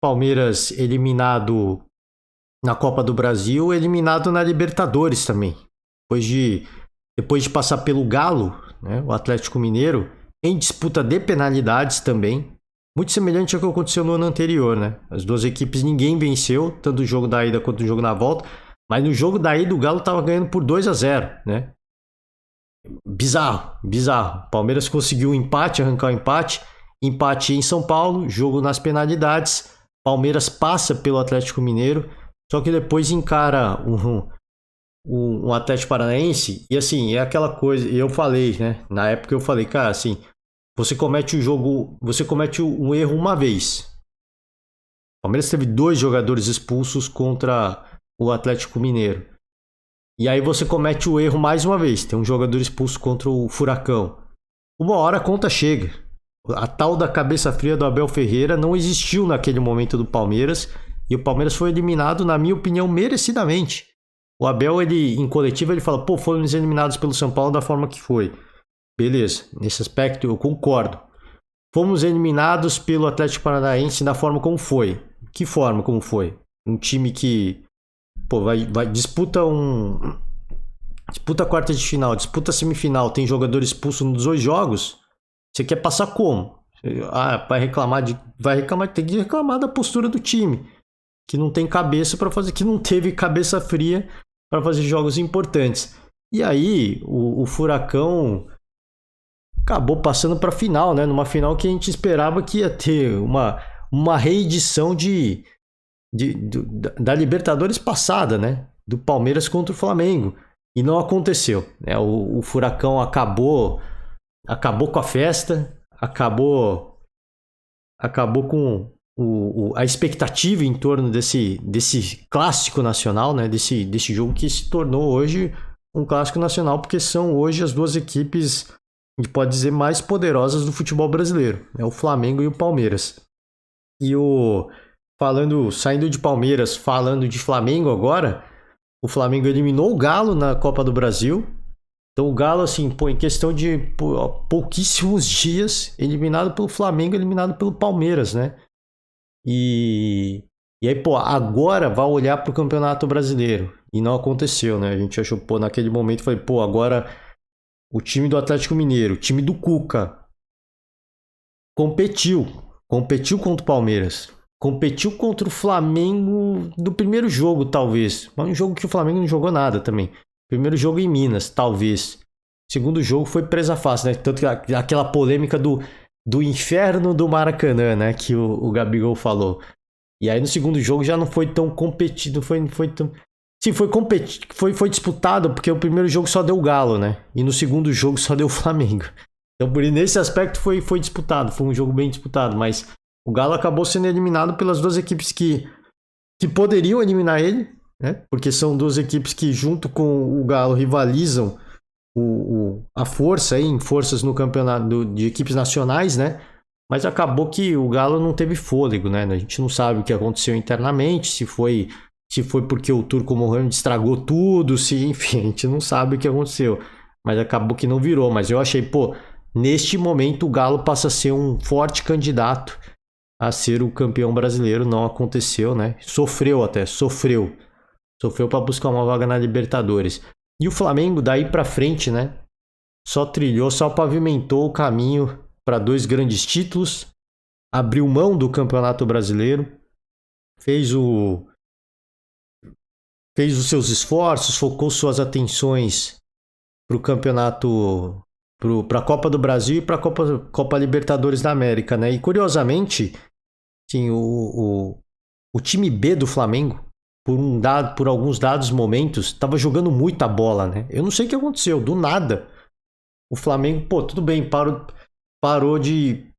Palmeiras eliminado na Copa do Brasil, eliminado na Libertadores também. Depois de passar pelo Galo, né, o Atlético Mineiro, em disputa de penalidades também. Muito semelhante ao que aconteceu no ano anterior, né? As duas equipes ninguém venceu, tanto o jogo da ida quanto o jogo na volta. Mas no jogo da ida o Galo estava ganhando por 2-0, né? Bizarro, bizarro. Palmeiras conseguiu um empate, arrancar o empate. Empate em São Paulo, jogo nas penalidades. Palmeiras passa pelo Atlético Mineiro, só que depois encara um Atlético Paranaense. E assim, é aquela coisa, eu falei, né? Na época eu falei, cara, assim, você comete um erro uma vez. O Palmeiras teve 2 jogadores expulsos contra o Atlético Mineiro. E aí você comete o erro mais uma vez. Tem um jogador expulso contra o Furacão. Uma hora a conta chega. A tal da cabeça fria do Abel Ferreira não existiu naquele momento do Palmeiras. E o Palmeiras foi eliminado, na minha opinião, merecidamente. O Abel, em coletivo, ele fala, pô, fomos eliminados pelo São Paulo da forma que foi. Beleza, nesse aspecto eu concordo. Fomos eliminados pelo Atlético Paranaense da forma como foi. Que forma como foi? Um time que pô, disputa a quarta de final, disputa a semifinal, tem jogador expulso nos 2 jogos. Você quer passar como? Vai reclamar, tem que reclamar da postura do time, que não tem cabeça para fazer, que não teve cabeça fria para fazer jogos importantes. E aí o Furacão acabou passando para a final, né? Numa final que a gente esperava que ia ter uma reedição da Libertadores passada, né? Do Palmeiras contra o Flamengo. E não aconteceu, né? O Furacão acabou com a festa, acabou com a expectativa em torno desse clássico nacional, né? Desse jogo que se tornou hoje um clássico nacional, porque são hoje as duas equipes, a gente pode dizer, mais poderosas do futebol brasileiro, né? O Flamengo e o Palmeiras. E saindo de Palmeiras, falando de Flamengo agora, o Flamengo eliminou o Galo na Copa do Brasil. Então o Galo, assim, em questão de pouquíssimos dias, eliminado pelo Flamengo, eliminado pelo Palmeiras, né? E aí, agora vai olhar pro Campeonato Brasileiro. E não aconteceu, né? A gente achou, naquele momento, foi, agora o time do Atlético Mineiro, o time do Cuca, competiu contra o Palmeiras. Competiu contra o Flamengo do primeiro jogo, talvez. Mas um jogo que o Flamengo não jogou nada também. Primeiro jogo em Minas, talvez. Segundo jogo foi presa fácil, né? Tanto que aquela polêmica do inferno do Maracanã, né? Que o Gabigol falou. E aí no segundo jogo já não foi tão competido. Foi tão... Sim, foi disputado, porque o primeiro jogo só deu o Galo, né? E no segundo jogo só deu o Flamengo. Então, nesse aspecto foi disputado. Foi um jogo bem disputado, mas o Galo acabou sendo eliminado pelas duas equipes que poderiam eliminar ele, né? Porque são duas equipes que, junto com o Galo, rivalizam a força em forças no campeonato de equipes nacionais, né? Mas acabou que o Galo não teve fôlego, né? A gente não sabe o que aconteceu internamente, se foi porque o Turco Mohamed estragou tudo, enfim, a gente não sabe o que aconteceu. Mas acabou que não virou. Mas eu achei, neste momento o Galo passa a ser um forte candidato a ser o campeão brasileiro. Não aconteceu, né? Sofreu para buscar uma vaga na Libertadores. E o Flamengo, daí para frente, né? Só pavimentou o caminho para 2 grandes títulos, abriu mão do Campeonato Brasileiro, fez os seus esforços, focou suas atenções para o campeonato, para a Copa do Brasil e para a Copa Libertadores da América, né? E curiosamente, sim, o time B do Flamengo, por alguns dados momentos, tava jogando muita bola, né? Eu não sei o que aconteceu, do nada. O Flamengo, pô, tudo bem, parou de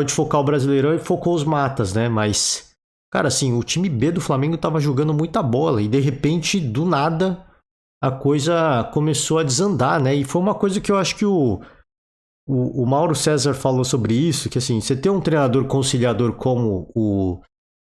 focar o Brasileirão e focou os matas, né? Mas, cara, assim, o time B do Flamengo tava jogando muita bola e de repente, do nada, a coisa começou a desandar, né? E foi uma coisa que eu acho que o Mauro César falou sobre isso, que assim, você ter um treinador conciliador como o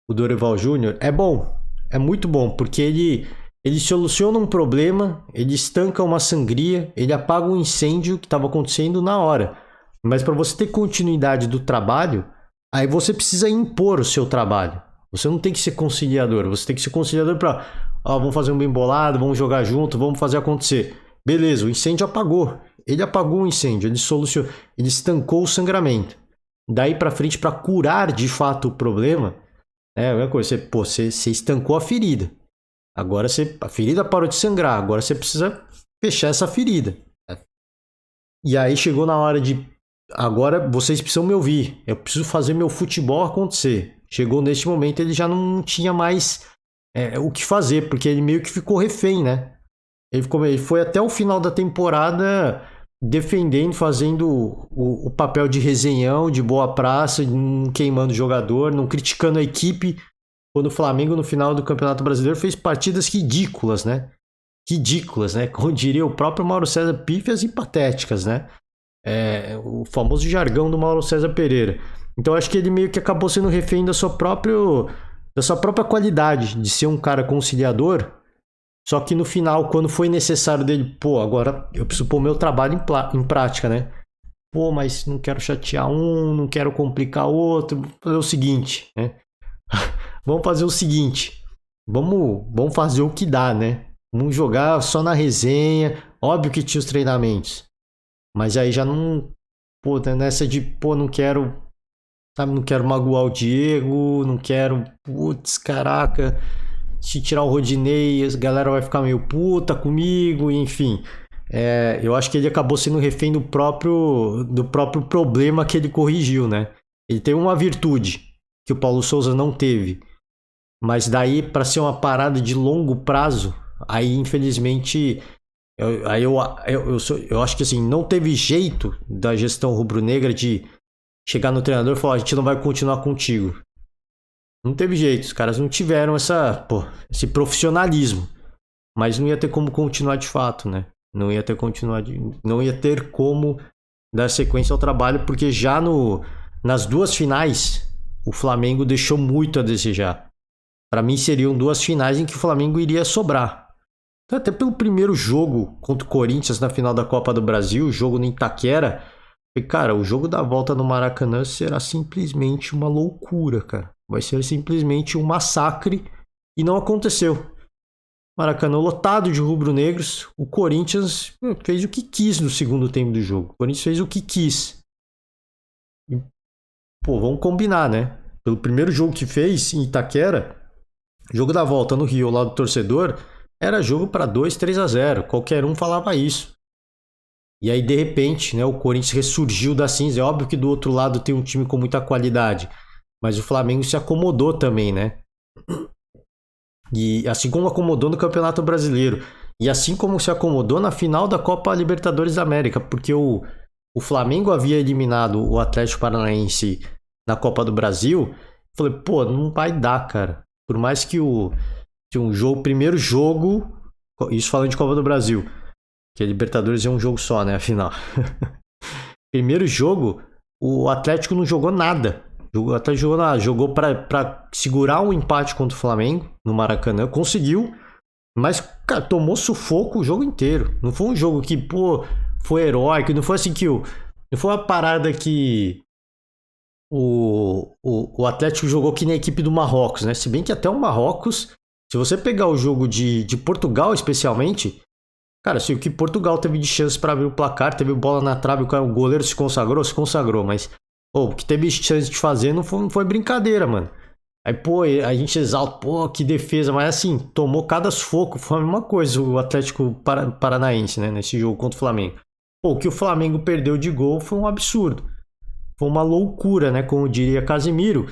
Dorival Júnior é bom, é muito bom, porque ele soluciona um problema, ele estanca uma sangria, ele apaga um incêndio que estava acontecendo na hora. Mas para você ter continuidade do trabalho, aí você precisa impor o seu trabalho. Você não tem que ser conciliador, você tem que ser conciliador para, vamos fazer um bem bolado, vamos jogar junto, vamos fazer acontecer. Beleza, o incêndio apagou. Ele apagou o incêndio, ele solucionou, ele estancou o sangramento. Daí para frente, para curar de fato o problema, é a mesma coisa, você estancou a ferida. Agora a ferida parou de sangrar, agora você precisa fechar essa ferida. E aí chegou na hora de, agora vocês precisam me ouvir, eu preciso fazer meu futebol acontecer. Chegou neste momento, ele já não tinha mais o que fazer, porque ele meio que ficou refém, né? Ele foi até o final da temporada defendendo, fazendo o papel de resenhão, de boa praça, não queimando o jogador, não criticando a equipe, quando o Flamengo no final do Campeonato Brasileiro fez partidas ridículas, né? Ridículas, né? Como diria o próprio Mauro César, pífias e patéticas, né? O famoso jargão do Mauro César Pereira. Então acho que ele meio que acabou sendo refém da sua própria qualidade de ser um cara conciliador. Só que no final, quando foi necessário dele, agora eu preciso pôr meu trabalho em prática, né? Mas não quero chatear um, não quero complicar outro. Vou fazer o seguinte, né? Vamos fazer o seguinte. Vamos fazer o que dá, né? Vamos jogar só na resenha. Óbvio que tinha os treinamentos. Mas aí já não... nessa de, não quero... Sabe, não quero magoar o Diego, não quero... caraca... Se tirar o Rodinei, a galera vai ficar meio puta comigo, enfim. Eu acho que ele acabou sendo refém do próprio problema que ele corrigiu, né? Ele tem uma virtude que o Paulo Souza não teve. Mas daí, para ser uma parada de longo prazo, aí infelizmente... Eu acho que assim, não teve jeito da gestão rubro-negra de chegar no treinador e falar: a gente não vai continuar contigo. Não teve jeito, os caras não tiveram esse profissionalismo. Mas não ia ter como continuar de fato, né? Não ia ter como dar sequência ao trabalho, porque já nas duas finais, o Flamengo deixou muito a desejar. Para mim, seriam duas finais em que o Flamengo iria sobrar. Até pelo primeiro jogo contra o Corinthians na final da Copa do Brasil, o jogo no Itaquera. E, cara, o jogo da volta no Maracanã será simplesmente uma loucura, cara. Vai ser simplesmente um massacre e não aconteceu. Maracanã lotado de rubro-negros. O Corinthians fez o que quis no segundo tempo do jogo. O Corinthians fez o que quis. E, vamos combinar, né? Pelo primeiro jogo que fez em Itaquera, jogo da volta no Rio, lá do torcedor, era jogo para 2-3-0. Qualquer um falava isso. E aí, de repente, né, o Corinthians ressurgiu da cinza. É óbvio que do outro lado tem um time com muita qualidade. Mas o Flamengo se acomodou também, né? E assim como acomodou no Campeonato Brasileiro. E assim como se acomodou na final da Copa Libertadores da América. Porque o Flamengo havia eliminado o Atlético Paranaense na Copa do Brasil. Falei, não vai dar, cara. Por mais que o primeiro jogo... Isso falando de Copa do Brasil. Que a Libertadores é um jogo só, né? A final. Primeiro jogo, o Atlético não jogou nada. Até jogou para segurar um empate contra o Flamengo no Maracanã. Conseguiu, mas cara, tomou sufoco o jogo inteiro. Não foi um jogo que foi heróico. Não foi assim que não foi uma parada que o Atlético jogou que nem a equipe do Marrocos, né? Se bem que até o Marrocos, se você pegar o jogo de Portugal especialmente, cara, se o que Portugal teve de chance para abrir o placar, teve bola na trave, o goleiro se consagrou, mas o que teve chance de fazer não foi brincadeira, mano. Aí, a gente exalta, que defesa, mas assim, tomou cada sufoco, foi a mesma coisa o Atlético Paranaense, né, nesse jogo contra o Flamengo. O que o Flamengo perdeu de gol foi um absurdo. Foi uma loucura, né, como diria Casemiro.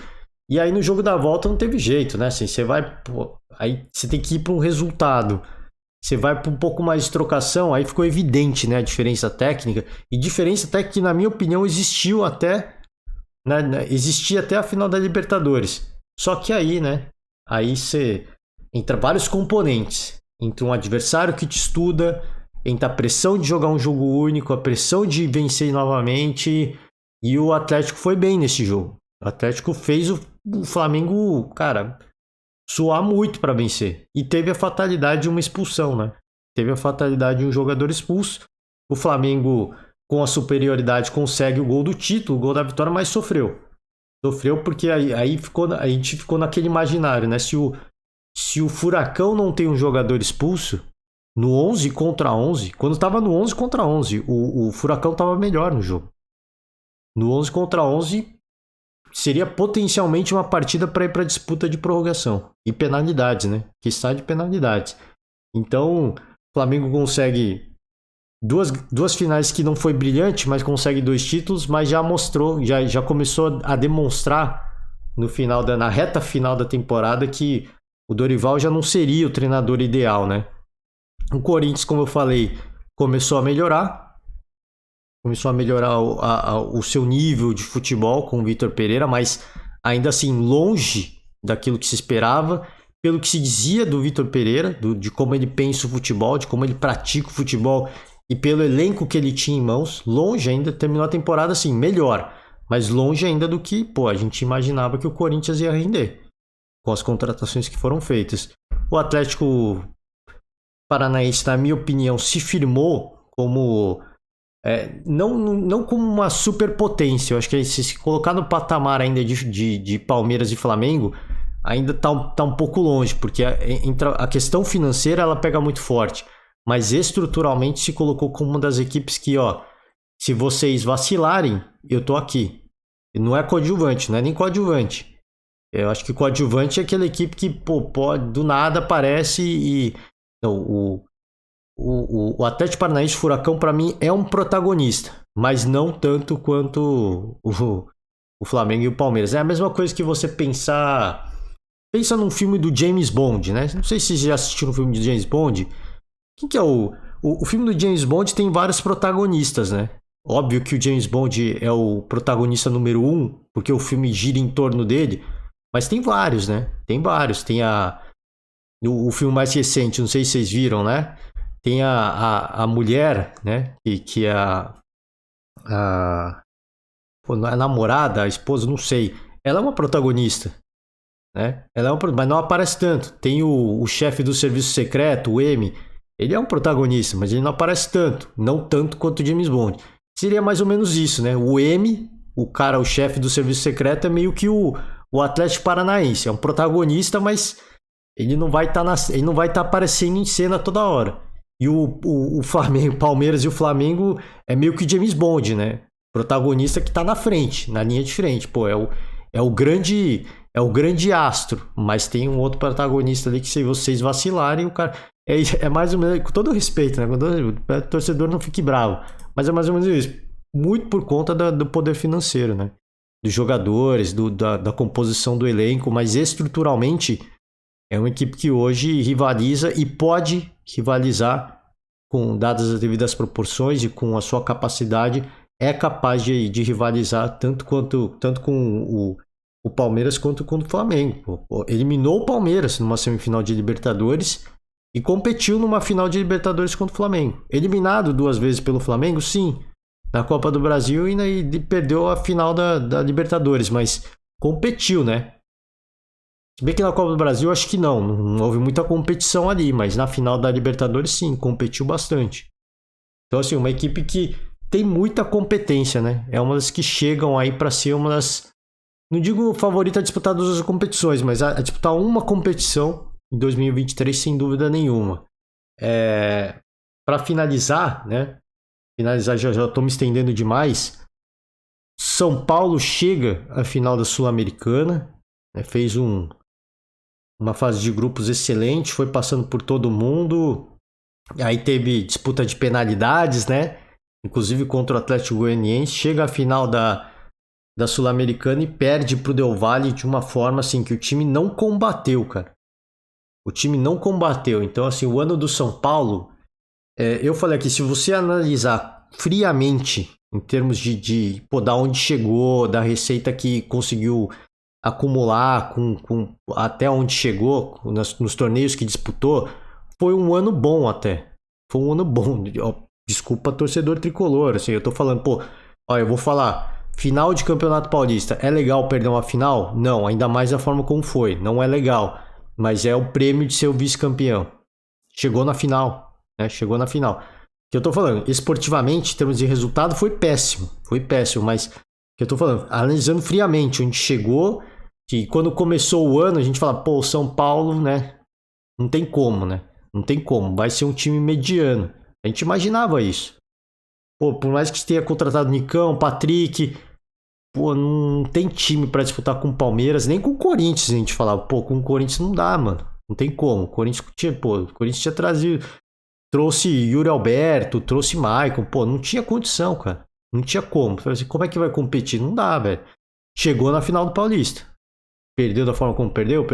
E aí no jogo da volta não teve jeito, né? Assim, você vai, pô, aí você tem que ir para um resultado. Você vai para um pouco mais de trocação, aí ficou evidente, né, a diferença técnica. E diferença técnica que, na minha opinião, existiu até, né, existia até a final da Libertadores. Só que aí, né, aí você entra vários componentes. Entra um adversário que te estuda, entra a pressão de jogar um jogo único, a pressão de vencer novamente. E o Atlético foi bem nesse jogo. O Atlético fez o Flamengo, cara, suar muito para vencer. E teve a fatalidade de uma expulsão, né? Teve a fatalidade de um jogador expulso. O Flamengo, com a superioridade, consegue o gol do título, o gol da vitória, mas sofreu. Sofreu porque aí ficou, a gente ficou naquele imaginário, né? Se o Furacão não tem um jogador expulso, no 11 contra 11, quando estava no 11 contra 11, o Furacão estava melhor no jogo. No 11 contra 11, seria potencialmente uma partida para ir para disputa de prorrogação e penalidades, né? Que está de penalidades. Então, o Flamengo consegue duas finais que não foi brilhante, mas consegue 2 títulos, mas já mostrou, já começou a demonstrar no final na reta final da temporada que o Dorival já não seria o treinador ideal, né? O Corinthians, como eu falei, começou a melhorar o seu nível de futebol com o Vitor Pereira, mas ainda assim longe daquilo que se esperava, pelo que se dizia do Vitor Pereira, de como ele pensa o futebol, de como ele pratica o futebol e pelo elenco que ele tinha em mãos, longe ainda, terminou a temporada assim, melhor, mas longe ainda do que, a gente imaginava que o Corinthians ia render com as contratações que foram feitas. O Atlético Paranaense, na minha opinião, se firmou como não como uma superpotência. Eu acho que se colocar no patamar ainda de Palmeiras e Flamengo, ainda tá um pouco longe, porque a questão financeira ela pega muito forte, mas estruturalmente se colocou como uma das equipes que, se vocês vacilarem, eu tô aqui. Não é coadjuvante, não é nem coadjuvante. Eu acho que coadjuvante é aquela equipe que, pode, do nada aparece e... Não, o Atlético Paranaense Furacão, para mim, é um protagonista, mas não tanto quanto o Flamengo e o Palmeiras. É a mesma coisa que você pensa num filme do James Bond, né? Não sei se você já assistiu um filme de James Bond. Quem que é o filme do James Bond tem vários protagonistas, né? Óbvio que o James Bond é o protagonista número 1, porque o filme gira em torno dele, mas tem vários, né? Tem vários. Tem o filme mais recente, não sei se vocês viram, né? Tem a mulher, né? Que é a namorada, a esposa, não sei. Ela é uma protagonista, né? Mas não aparece tanto. Tem o chefe do serviço secreto, o M. Ele é um protagonista, mas ele não aparece tanto. Não tanto quanto o James Bond. Seria mais ou menos isso, né? O M, o chefe do serviço secreto, é meio que o Atlético Paranaense. É um protagonista, mas ele não vai estar aparecendo em cena toda hora. E o Flamengo, Palmeiras e o Flamengo é meio que James Bond, né? Protagonista que tá na frente, na linha de frente. É o grande astro, mas tem um outro protagonista ali que se vocês vacilarem, o cara... É mais ou menos, com todo respeito, né? O torcedor não fique bravo, mas é mais ou menos isso. Muito por conta do poder financeiro, né? Dos jogadores, da composição do elenco, mas estruturalmente é uma equipe que hoje rivaliza e pode rivalizar, dadas as devidas proporções e com a sua capacidade, é capaz de rivalizar tanto com o Palmeiras quanto com o Flamengo. Eliminou o Palmeiras numa semifinal de Libertadores e competiu numa final de Libertadores contra o Flamengo. Eliminado 2 vezes pelo Flamengo, sim, na Copa do Brasil e perdeu a final da Libertadores, mas competiu, né? Se bem que na Copa do Brasil, acho que não houve muita competição ali, mas na final da Libertadores, sim, competiu bastante. Então, assim, uma equipe que tem muita competência, né? É uma das que chegam aí para ser uma das, não digo favorita a disputar 2 competições, mas a disputar uma competição em 2023, sem dúvida nenhuma. Para finalizar, né? Já estou me estendendo demais. São Paulo chega à final da Sul-Americana, né? Fez uma fase de grupos excelente, foi passando por todo mundo. Aí teve disputa de penalidades, né? Inclusive contra o Atlético Goianiense. Chega à final da Sul-Americana e perde pro Del Valle de uma forma assim que o time não combateu, cara. O time não combateu. Então, assim, o ano do São Paulo, eu falei aqui, se você analisar friamente em termos de da onde chegou, da receita que conseguiu acumular até onde chegou, nos torneios que disputou, foi um ano bom até. Foi um ano bom. Desculpa, torcedor tricolor. Assim, eu tô falando, eu vou falar. Final de Campeonato Paulista. É legal perder uma final? Não, ainda mais da forma como foi. Não é legal. Mas é o prêmio de ser o vice-campeão. Chegou na final. Né? Chegou na final. O que eu tô falando, esportivamente, em termos de resultado, foi péssimo. Foi péssimo, mas o que eu tô falando, analisando friamente onde chegou, que quando começou o ano, a gente fala, o São Paulo, né? Não tem como, né? Não tem como. Vai ser um time mediano. A gente imaginava isso. Por mais que tenha contratado Nicão, Patrick, não tem time pra disputar com o Palmeiras, nem com o Corinthians, a gente falava. Com o Corinthians não dá, mano. Não tem como. O Corinthians tinha trazido, trouxe Yuri Alberto, trouxe Maicon, não tinha condição, cara. Não tinha como. Como é que vai competir? Não dá, velho. Chegou na final do Paulista. Perdeu da forma como perdeu.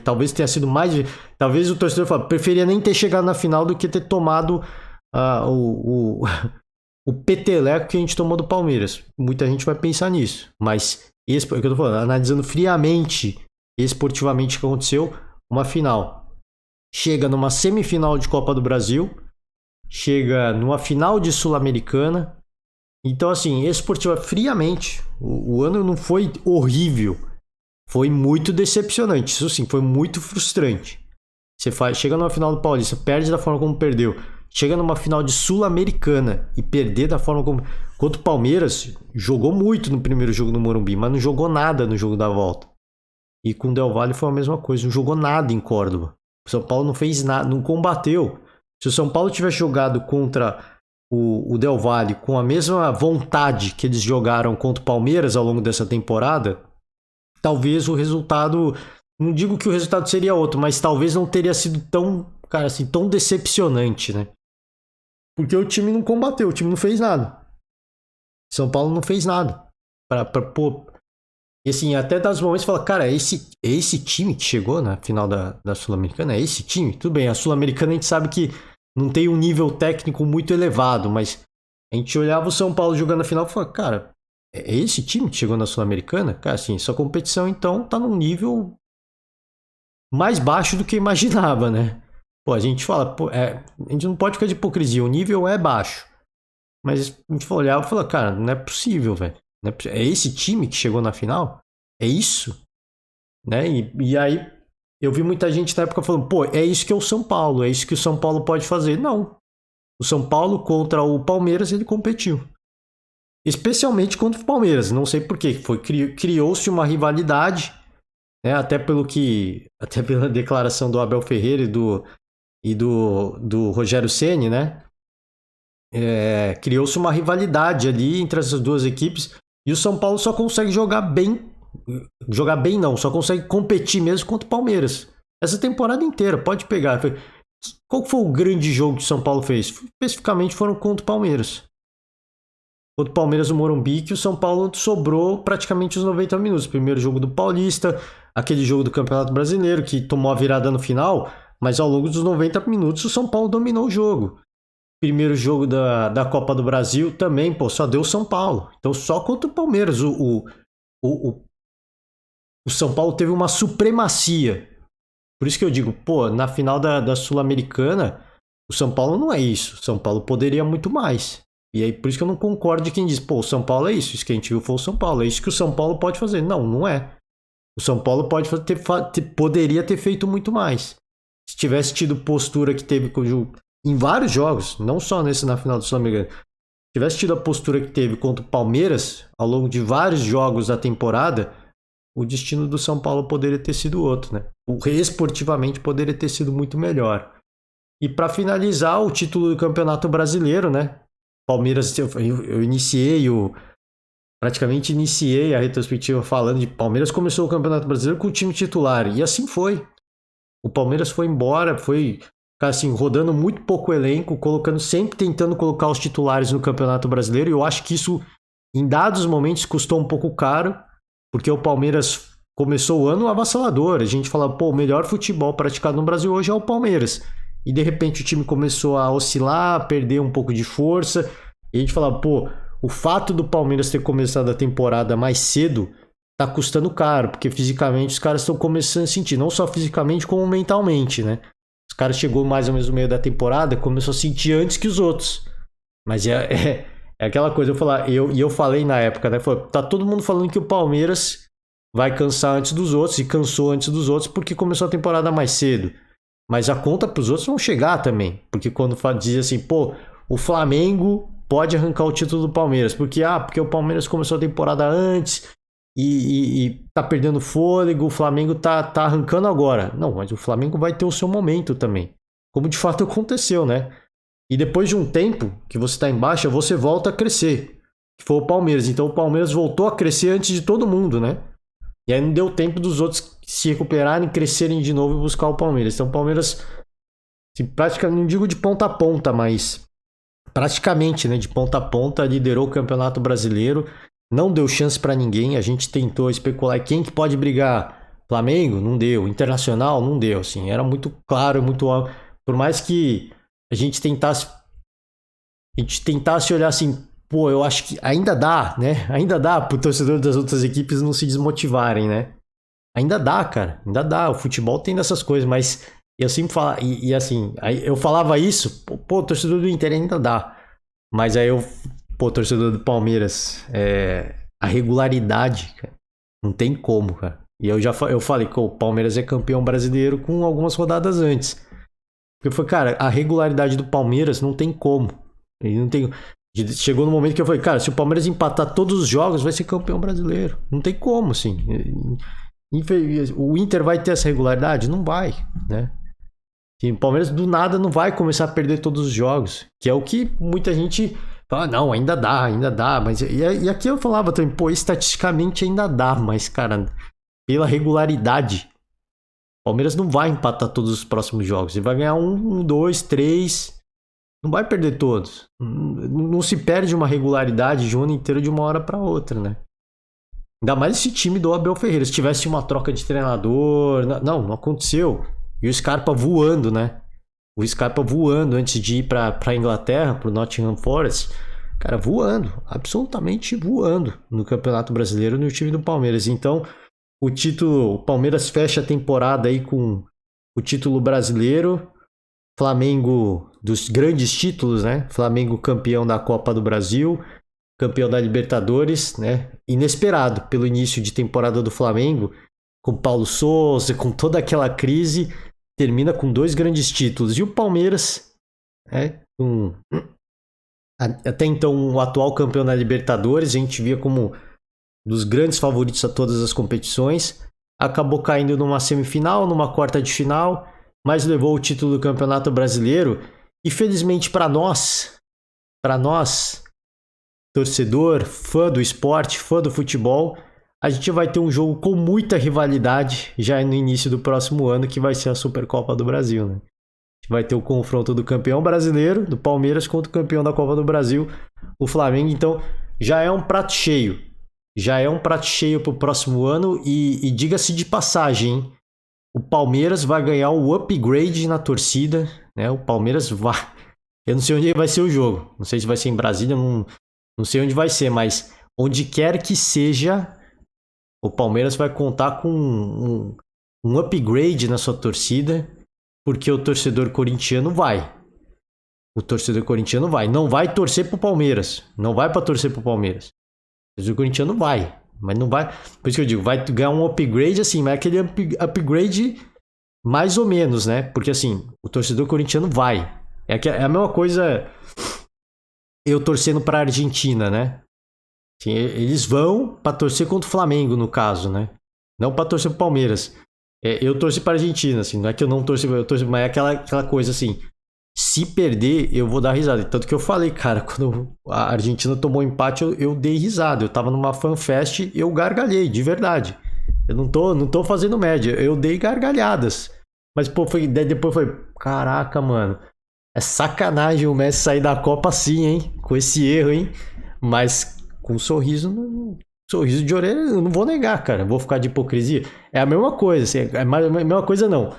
Talvez tenha sido mais. Talvez o torcedor preferia nem ter chegado na final do que ter tomado o peteleco que a gente tomou do Palmeiras. Muita gente vai pensar nisso. Mas, é o que eu tô falando, analisando friamente, esportivamente o que aconteceu, uma final. Chega numa semifinal de Copa do Brasil. Chega numa final de Sul-Americana. Então, assim, esportiva friamente, o ano não foi horrível. Foi muito decepcionante. Isso sim, foi muito frustrante. Chega numa final do Paulista, perde da forma como perdeu. Chega numa final de Sul-Americana e perder da forma como... Enquanto o Palmeiras jogou muito no primeiro jogo no Morumbi, mas não jogou nada no jogo da volta. E com o Del Valle foi a mesma coisa, não jogou nada em Córdoba. O São Paulo não fez nada, não combateu. Se o São Paulo tivesse jogado contra o Del Valle com a mesma vontade que eles jogaram contra o Palmeiras ao longo dessa temporada, talvez o resultado... Não digo que o resultado seria outro, mas talvez não teria sido tão decepcionante, né? Porque o time não combateu, o time não fez nada. São Paulo não fez nada. E assim, até das momentos fala, cara, é esse time que chegou na final da Sul-Americana? É esse time? Tudo bem, a Sul-Americana a gente sabe que não tem um nível técnico muito elevado, mas a gente olhava o São Paulo jogando a final e falava, cara, é esse time que chegou na Sul-Americana? Cara, assim, essa competição então tá num nível mais baixo do que imaginava, né? A gente fala, a gente não pode ficar de hipocrisia, o nível é baixo. Mas a gente olhava e falava, cara, não é possível, velho. É esse time que chegou na final? É isso? Né? E aí eu vi muita gente na época falando, é isso que é o São Paulo, é isso que o São Paulo pode fazer. Não. O São Paulo contra o Palmeiras, ele competiu. Especialmente contra o Palmeiras, não sei porquê. Criou-se uma rivalidade, né? Até pela declaração do Abel Ferreira e do Rogério Ceni, né? Criou-se uma rivalidade ali entre essas duas equipes e o São Paulo só consegue jogar bem não, só consegue competir mesmo contra o Palmeiras. Essa temporada inteira, pode pegar. Qual foi o grande jogo que o São Paulo fez? Especificamente foram contra o Palmeiras. Contra o Palmeiras no Morumbi, que o São Paulo sobrou praticamente os 90 minutos. Primeiro jogo do Paulista, aquele jogo do Campeonato Brasileiro, que tomou a virada no final, mas ao longo dos 90 minutos o São Paulo dominou o jogo. Primeiro jogo da Copa do Brasil também, só deu São Paulo. Então só contra o Palmeiras o São Paulo teve uma supremacia. Por isso que eu digo, na final da Sul-Americana, o São Paulo não é isso. O São Paulo poderia muito mais. E aí por isso que eu não concordo de quem diz, o São Paulo é isso. Isso que a gente viu foi o São Paulo. É isso que o São Paulo pode fazer. Não, não é. O São Paulo poderia ter feito muito mais. Se tivesse tido postura que teve em vários jogos, não só nesse na final do Sul-Americano, tivesse tido a postura que teve contra o Palmeiras ao longo de vários jogos da temporada, o destino do São Paulo poderia ter sido outro, né? Esportivamente poderia ter sido muito melhor. E para finalizar, o título do Campeonato Brasileiro, né? Palmeiras, eu praticamente iniciei a retrospectiva falando de Palmeiras começou o Campeonato Brasileiro com o time titular, e assim foi. O Palmeiras foi embora, foi assim, rodando muito pouco elenco, tentando colocar os titulares no Campeonato Brasileiro, e eu acho que isso Em dados momentos custou um pouco caro, porque o Palmeiras começou o ano avassalador. A gente fala, pô, o melhor futebol praticado no Brasil hoje é o Palmeiras. E de repente o time começou a oscilar, perder um pouco de força. E a gente fala, pô, o fato do Palmeiras ter começado a temporada mais cedo tá custando caro, porque fisicamente os caras estão começando a sentir, não só fisicamente como mentalmente, né? Os caras chegou mais ou menos no meio da temporada, começou a sentir antes que os outros. Mas é aquela coisa, eu falei na época, né? Tá todo mundo falando que o Palmeiras vai cansar antes dos outros, e cansou antes dos outros porque começou a temporada mais cedo. Mas a conta pros outros vão chegar também. Porque quando diz assim, pô, o Flamengo pode arrancar o título do Palmeiras. Porque o Palmeiras começou a temporada antes e tá perdendo fôlego, o Flamengo tá arrancando agora. Não, mas o Flamengo vai ter o seu momento também. Como de fato aconteceu, né? E depois de um tempo que você tá em baixa, você volta a crescer. Que foi o Palmeiras. Então o Palmeiras voltou a crescer antes de todo mundo, né? E aí não deu tempo dos outros se recuperarem, crescerem de novo e buscar o Palmeiras. Então o Palmeiras, praticamente, não digo de ponta a ponta, mas praticamente, né, de ponta a ponta, liderou o Campeonato Brasileiro. Não deu chance para ninguém. A gente tentou especular quem que pode brigar. Flamengo? Não deu. Internacional? Não deu. Assim, era muito claro, muito óbvio. Por mais que a gente tentasse olhar assim, pô, eu acho que ainda dá, né? Ainda dá pro torcedor das outras equipes não se desmotivarem, né? Ainda dá, cara. Ainda dá. O futebol tem dessas coisas, mas eu sempre falo... E assim, eu falava isso, pô, torcedor do Inter ainda dá. Mas aí pô, torcedor do Palmeiras, a regularidade, cara, não tem como, cara. E eu falei que o Palmeiras é campeão brasileiro com algumas rodadas antes. Porque foi, cara, a regularidade do Palmeiras não tem como. Ele não tem... Chegou no momento que eu falei, cara, se o Palmeiras empatar todos os jogos, vai ser campeão brasileiro. Não tem como, assim. O Inter vai ter essa regularidade? Não vai, né? O Palmeiras do nada não vai começar a perder todos os jogos. Que é o que muita gente fala, não, ainda dá. Mas, e aqui eu falava também, pô, estatisticamente ainda dá, mas, cara, pela regularidade, o Palmeiras não vai empatar todos os próximos jogos. Ele vai ganhar 1, 2, 3. Não vai perder todos. Não se perde uma regularidade de um ano inteiro de uma hora para outra, né? Ainda mais esse time do Abel Ferreira. Se tivesse uma troca de treinador... Não aconteceu. E o Scarpa voando, né? O Scarpa voando antes de ir pra Inglaterra, pro Nottingham Forest. Cara, voando. Absolutamente voando no Campeonato Brasileiro no time do Palmeiras. Então, o Palmeiras fecha a temporada aí com o título brasileiro. Flamengo dos grandes títulos, né? Flamengo campeão da Copa do Brasil, campeão da Libertadores, né? Inesperado pelo início de temporada do Flamengo, com Paulo Sousa, com toda aquela crise, termina com 2 grandes títulos. E o Palmeiras, né? Até então o atual campeão da Libertadores, a gente via como dos grandes favoritos a todas as competições, acabou caindo numa semifinal, numa quarta de final, mas levou o título do Campeonato Brasileiro. E felizmente para nós, torcedor, fã do esporte, fã do futebol, a gente vai ter um jogo com muita rivalidade já no início do próximo ano, que vai ser a Supercopa do Brasil, né? A gente vai ter o confronto do campeão brasileiro, do Palmeiras, contra o campeão da Copa do Brasil, o Flamengo. Então já é um prato cheio. Já é um prato cheio para o próximo ano. E diga-se de passagem, hein? O Palmeiras vai ganhar o upgrade na torcida, né? O Palmeiras vai... Eu não sei onde vai ser o jogo. Não sei se vai ser em Brasília, não sei onde vai ser, mas onde quer que seja, o Palmeiras vai contar com um upgrade na sua torcida, porque o torcedor corintiano vai. O torcedor corintiano vai. Não vai torcer pro Palmeiras. Não vai para torcer pro Palmeiras. O torcedor corintiano vai. Mas não vai... Por isso que eu digo, vai ganhar um upgrade assim, mas é aquele upgrade mais ou menos, né? Porque assim, o torcedor corintiano vai. É a mesma coisa eu torcendo pra Argentina, né? Assim, eles vão pra torcer contra o Flamengo, no caso, né? Não pra torcer pro Palmeiras. Eu torci pra Argentina, assim, não é que eu não torci, mas é aquela coisa assim, se perder, eu vou dar risada. Tanto que eu falei, cara, quando a Argentina tomou empate, eu dei risada. Eu tava numa fanfest e eu gargalhei, de verdade. Eu não tô fazendo média, eu dei gargalhadas. Mas, pô, depois foi, caraca, mano, é sacanagem o Messi sair da Copa assim, hein? Com esse erro, hein? Mas com um sorriso de orelha, eu não vou negar, cara. Vou ficar de hipocrisia. É a mesma coisa, assim, é a mesma coisa não.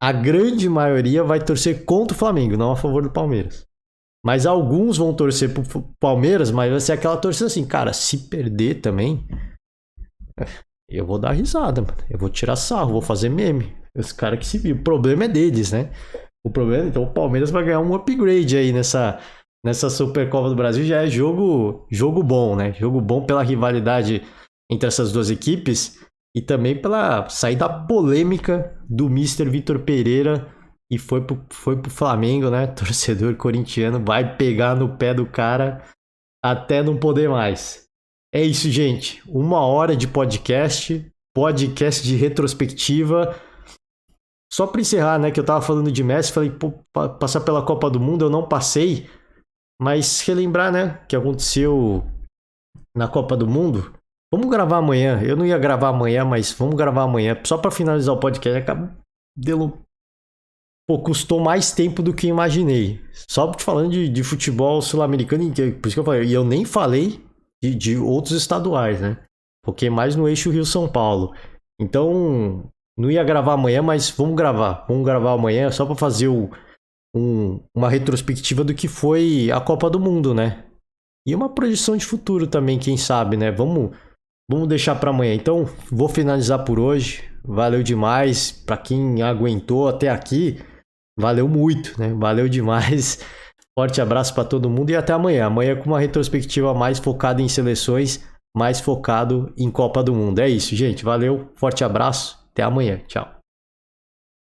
A grande maioria vai torcer contra o Flamengo, não a favor do Palmeiras. Mas alguns vão torcer pro Palmeiras, mas vai ser aquela torcida assim, cara, se perder também, eu vou dar risada, mano. Eu vou tirar sarro, vou fazer meme. Os caras que se viram. O problema é deles, né? O problema, então o Palmeiras vai ganhar um upgrade aí nessa Supercopa do Brasil. Já é jogo bom, né? Jogo bom pela rivalidade entre essas duas equipes e também pela saída polêmica do Mr. Vitor Pereira e foi pro Flamengo, né? Torcedor corintiano vai pegar no pé do cara até não poder mais. É isso, gente. 1 hora de podcast de retrospectiva. Só para encerrar, né, que eu tava falando de Messi, falei, pô, passar pela Copa do Mundo, eu não passei, mas relembrar, né, o que aconteceu na Copa do Mundo. Vamos gravar amanhã. Eu não ia gravar amanhã, mas vamos gravar amanhã. Só para finalizar o podcast, custou mais tempo do que imaginei. Só falando de futebol sul-americano, por isso que eu falei, e eu nem falei de outros estaduais, né? Foquei mais no eixo Rio-São Paulo. Então, não ia gravar amanhã, mas vamos gravar. Vamos gravar amanhã só para fazer uma retrospectiva do que foi a Copa do Mundo, né? E uma projeção de futuro também, quem sabe, né? Vamos deixar para amanhã. Então, vou finalizar por hoje. Valeu demais para quem aguentou até aqui. Valeu muito, né? Valeu demais. Forte abraço para todo mundo e até amanhã. Amanhã com uma retrospectiva mais focada em seleções, mais focado em Copa do Mundo. É isso, gente. Valeu, forte abraço. Até amanhã. Tchau.